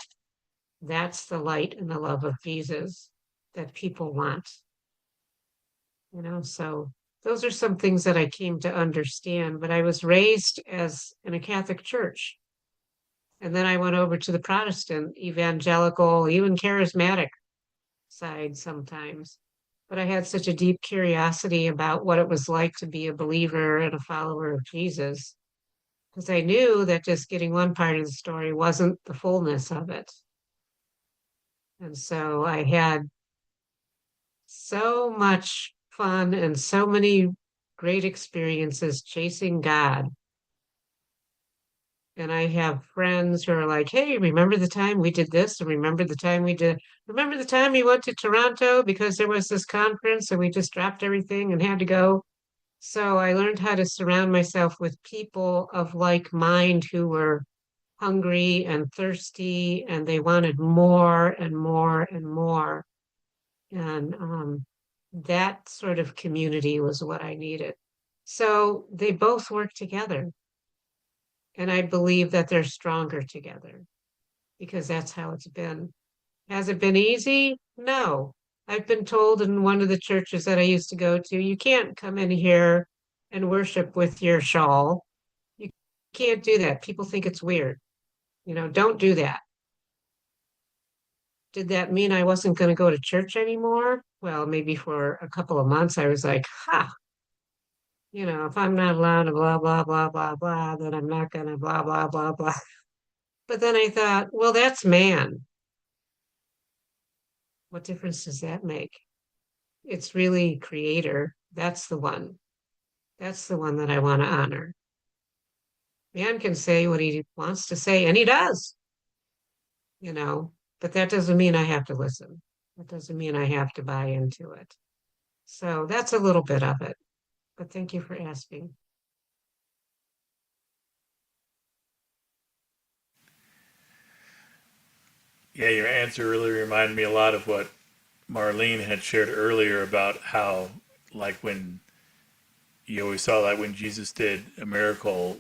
That's the light and the love of Jesus that people want. So those are some things that I came to understand, but I was raised in a Catholic church. And then I went over to the Protestant, evangelical, even charismatic side sometimes. But I had such a deep curiosity about what it was like to be a believer and a follower of Jesus, because I knew that just getting one part of the story wasn't the fullness of it. And so I had so much fun and so many great experiences chasing God. And I have friends who are like, hey, remember the time we did this? And remember the time we went to Toronto because there was this conference and we just dropped everything and had to go. So I learned how to surround myself with people of like mind who were hungry and thirsty and they wanted more and more and more. And that sort of community was what I needed. So they both work together. And I believe that they're stronger together because that's how it's been. Has it been easy? No. I've been told in one of the churches that I used to go to, you can't come in here and worship with your shawl. You can't do that. People think it's weird. Don't do that. Did that mean I wasn't going to go to church anymore? Well, maybe for a couple of months, I was like, if I'm not allowed to blah, blah, blah, blah, blah, then I'm not going to blah, blah, blah, blah. But then I thought, well, that's man. What difference does that make? It's really creator. That's the one. That's the one that I want to honor. Man can say what he wants to say, and he does, but that doesn't mean I have to listen. That doesn't mean I have to buy into it. So that's a little bit of it. But thank you for asking. Yeah, your answer really reminded me a lot of what Marlene had shared earlier about how, like, when you always saw that when Jesus did a miracle,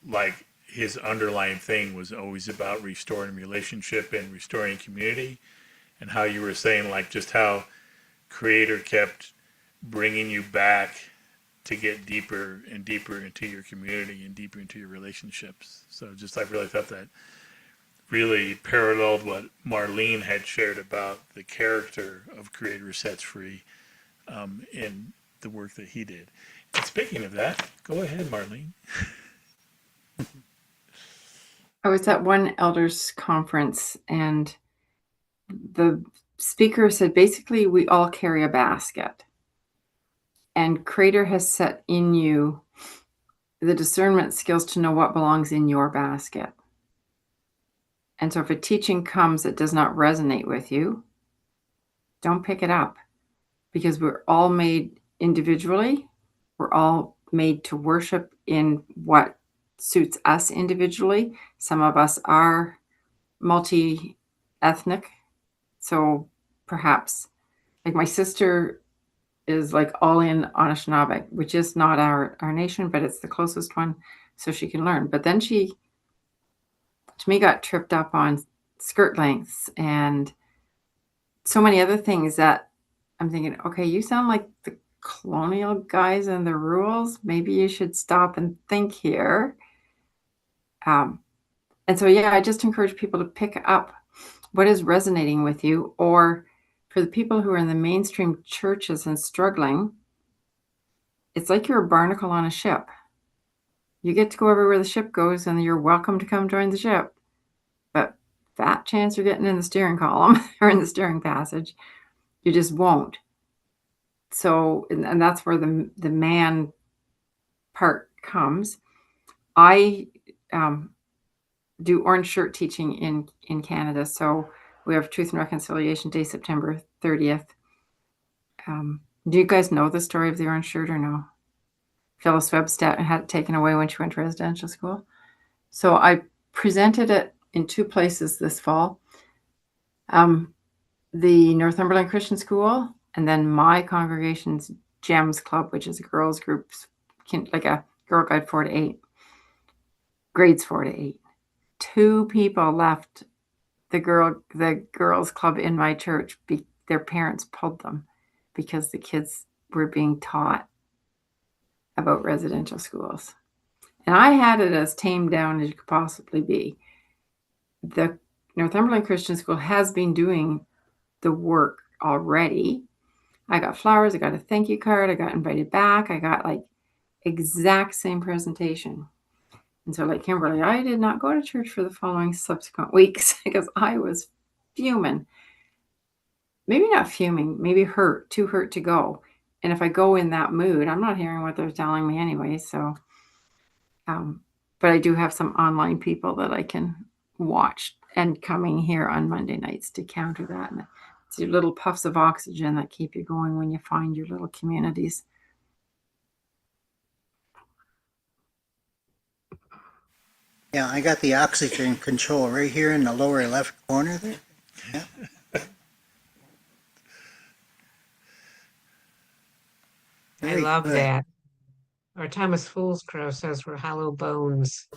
like his underlying thing was always about restoring relationship and restoring community, and how you were saying, like, just how Creator kept bringing you back to get deeper and deeper into your community and deeper into your relationships. So just I really thought that really paralleled what Marlene had shared about the character of Creator Sets Free in the work that he did. And speaking of that, go ahead, Marlene. I was at one elders conference and the speaker said, basically, we all carry a basket. And Creator has set in you the discernment skills to know what belongs in your basket. And so if a teaching comes that does not resonate with you, don't pick it up, because we're all made individually. We're all made to worship in what suits us individually. Some of us are multi-ethnic. So perhaps, like my sister is like all in Anishinaabe, which is not our nation, but it's the closest one, so she can learn. But then she, to me, got tripped up on skirt lengths and so many other things that I'm thinking, okay, you sound like the colonial guys and the rules. Maybe you should stop and think here. And so, yeah, I just encourage people to pick up what is resonating with you, or for the people who are in the mainstream churches and struggling, it's like you're a barnacle on a ship. You get to go everywhere the ship goes, and you're welcome to come join the ship. But that chance you're getting in the steering column or in the steering passage, you just won't. So, and that's where the man part comes. I do orange shirt teaching in Canada. So we have Truth and Reconciliation Day, September 30th. Do you guys know the story of the orange shirt or no? Phyllis Webster had it taken away when she went to residential school. So I presented it in two places this fall. The Northumberland Christian School, and then my congregation's GEMS Club, which is a girls group, like a Girl Guide 4 to 8. grades 4 to 8. 2 people left the girls club in my church. Their parents pulled them because the kids were being taught about residential schools. And I had it as tamed down as you could possibly be. The Northumberland Christian School has been doing the work already. I got flowers, I got a thank you card, I got invited back, I got like exact same presentation. And so like Kimberlee, I did not go to church for the following subsequent weeks because I was fuming. Maybe not fuming, maybe too hurt to go. And if I go in that mood, I'm not hearing what they're telling me anyway. So, but I do have some online people that I can watch and coming here on Monday nights to counter that. And it's your little puffs of oxygen that keep you going when you find your little communities. Yeah, I got the oxygen control right here in the lower left corner there. Yeah. I love that. Or Thomas Foolscrow says we're hollow bones,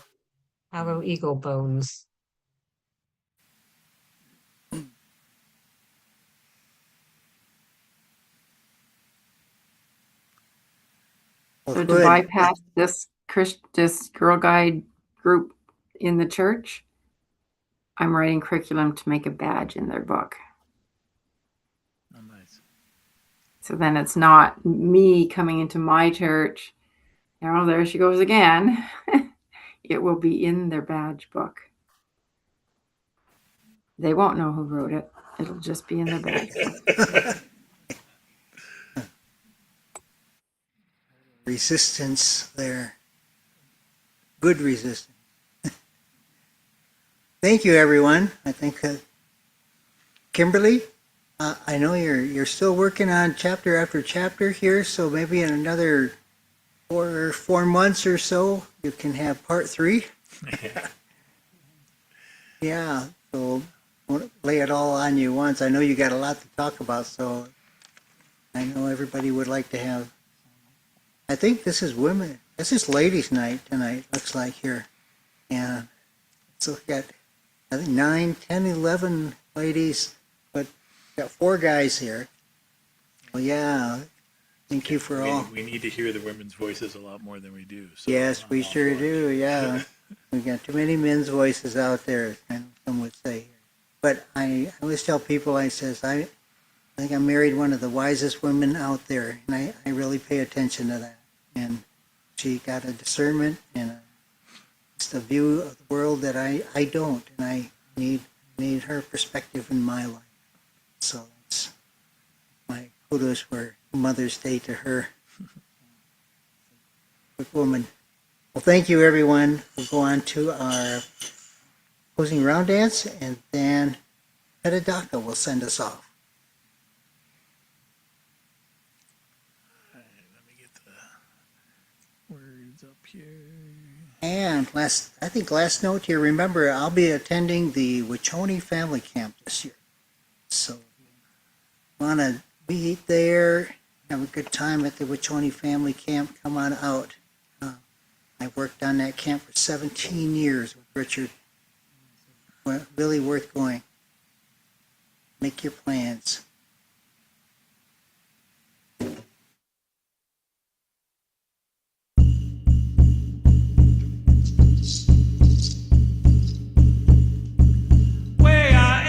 hollow eagle bones. So to bypass this Girl Guide group in the church, I'm writing curriculum to make a badge in their book. Oh, nice. So then it's not me coming into my church. Oh, there she goes again. It will be in their badge book. They won't know who wrote it. It'll just be in their badge book. Resistance there. Good resistance. Thank you, everyone. I think Kimberlee, I know you're still working on chapter after chapter here, so maybe in another 4 months or so, you can have part 3. Yeah, so won't lay it all on you once. I know you got a lot to talk about, so I know everybody would like to have. I think this is ladies' night tonight, looks like here. Yeah, so we got, I think 9, 10, 11 ladies, but got 4 guys here. Well, yeah, thank you for all. We need to hear the women's voices a lot more than we do. So Yes, we sure do, yeah. We got too many men's voices out there, some would say. But I always tell people, I think I married one of the wisest women out there, and I really pay attention to that. And she got a discernment and just a view of the world that I don't, and I need her perspective in my life. So it's my kudos for Mother's Day to her. Good woman. Well, thank you, everyone. We'll go on to our closing round dance, and then Pedadaka will send us off. Words up here. And last note here, remember, I'll be attending the Wachoni Family Camp this year. So if you want to be there, have a good time at the Wachoni Family Camp, come on out. I worked on that camp for 17 years with Richard. Really worth going. Make your plans. Way out.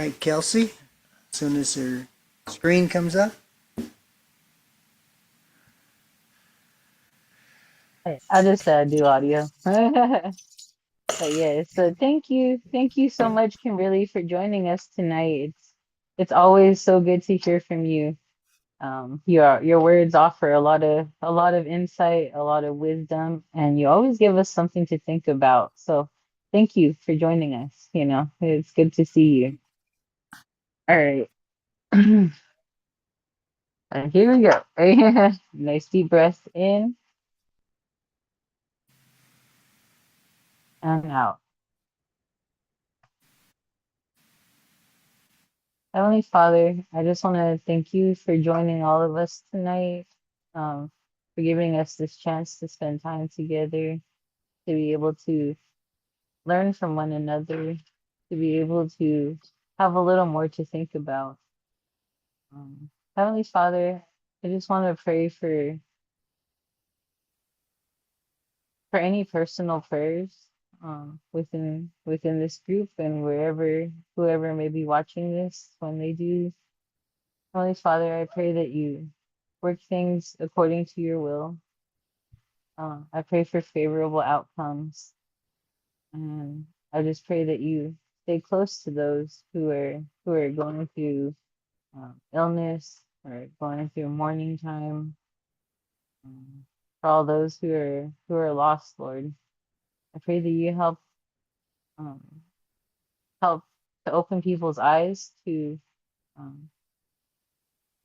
right, Kelsey, as soon as her screen comes up. I'll just do audio. But yeah, so thank you so much, Kimberly, for joining us tonight. It's always so good to hear from you. Your words offer a lot of insight, a lot of wisdom, and you always give us something to think about. So thank you for joining us. You know, it's good to see you. All right. And here we go. Nice deep breath in and out. Heavenly Father, I just want to thank you for joining all of us tonight, for giving us this chance to spend time together, to be able to learn from one another, to be able to have a little more to think about. Heavenly Father, I just want to pray for any personal prayers within this group and wherever whoever may be watching this when they do. Heavenly Father, I pray that you work things according to your will. I pray for favorable outcomes, and I just pray that you stay close to those who are going through illness or going through mourning time. For all those who are lost, Lord, I pray that you um, help to open people's eyes um,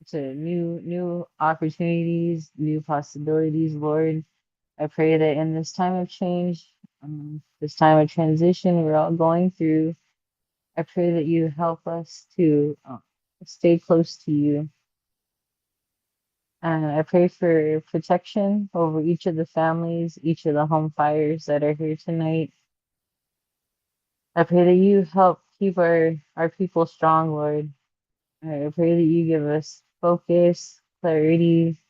to new opportunities, new possibilities, Lord. I pray that in this time of change, this time of transition we're all going through, I pray that you help us to stay close to you. And I pray for protection over each of the families, each of the home fires that are here tonight. I pray that you help keep our people strong, Lord. I pray that you give us focus, clarity,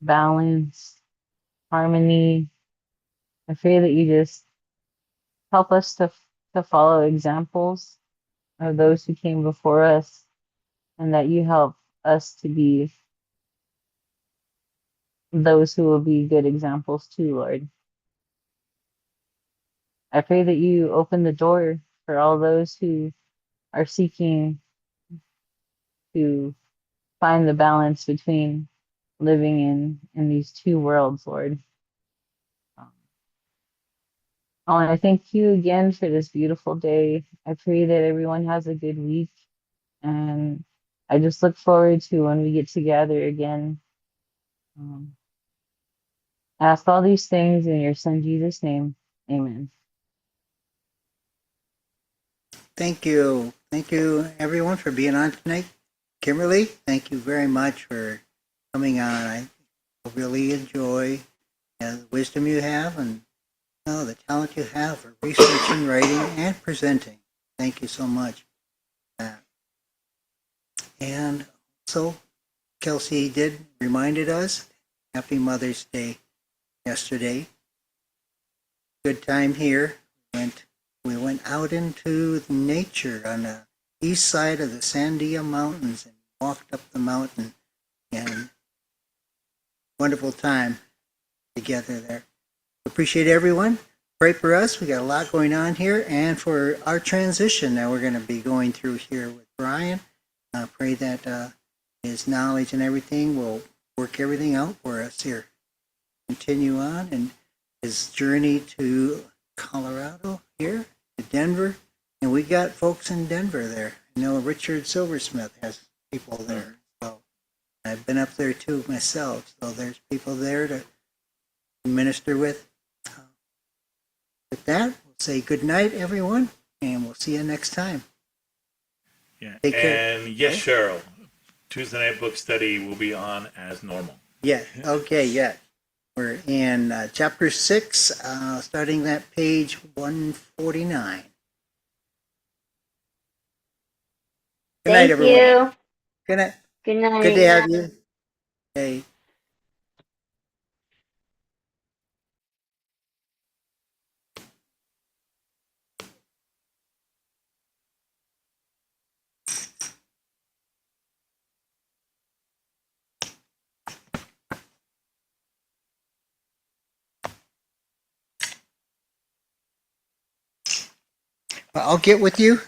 balance, harmony. I pray that you just help us to follow examples of those who came before us, and that you help us to be those who will be good examples too, Lord. I pray that you open the door for all those who are seeking to find the balance between living in these two worlds, Lord. I want to thank you again for this beautiful day. I pray that everyone has a good week, and I just look forward to when we get together again. I ask all these things in your son Jesus' name. Amen. Thank you. Thank you, everyone, for being on tonight. Kimberlee, thank you very much for coming on. I really enjoy the wisdom you have and the talent you have for researching, writing, and presenting. Thank you so much. And so, Kelsey did reminded us, Happy Mother's Day yesterday. Good time here. We went out into nature on the east side of the Sandia Mountains and walked up the mountain, and wonderful time together there. Appreciate everyone. Pray for us. We got a lot going on here, and for our transition that we're going to be going through here with Brian. Pray that his knowledge and everything will work everything out for us here. Continue on, and his journey to Colorado here, to Denver, and we got folks in Denver there. I know Richard Silversmith has people there, so I've been up there too myself. So there's people there to minister with. With that, we'll say good night, everyone, and we'll see you next time. Yeah. Take care. And yes, Cheryl, Tuesday night book study will be on as normal. Yeah. Okay. Yeah. We're in chapter 6, starting at page 149. Good night, Thank everyone. you. Good night. Good night. Good to have you. Hey. I'll get with you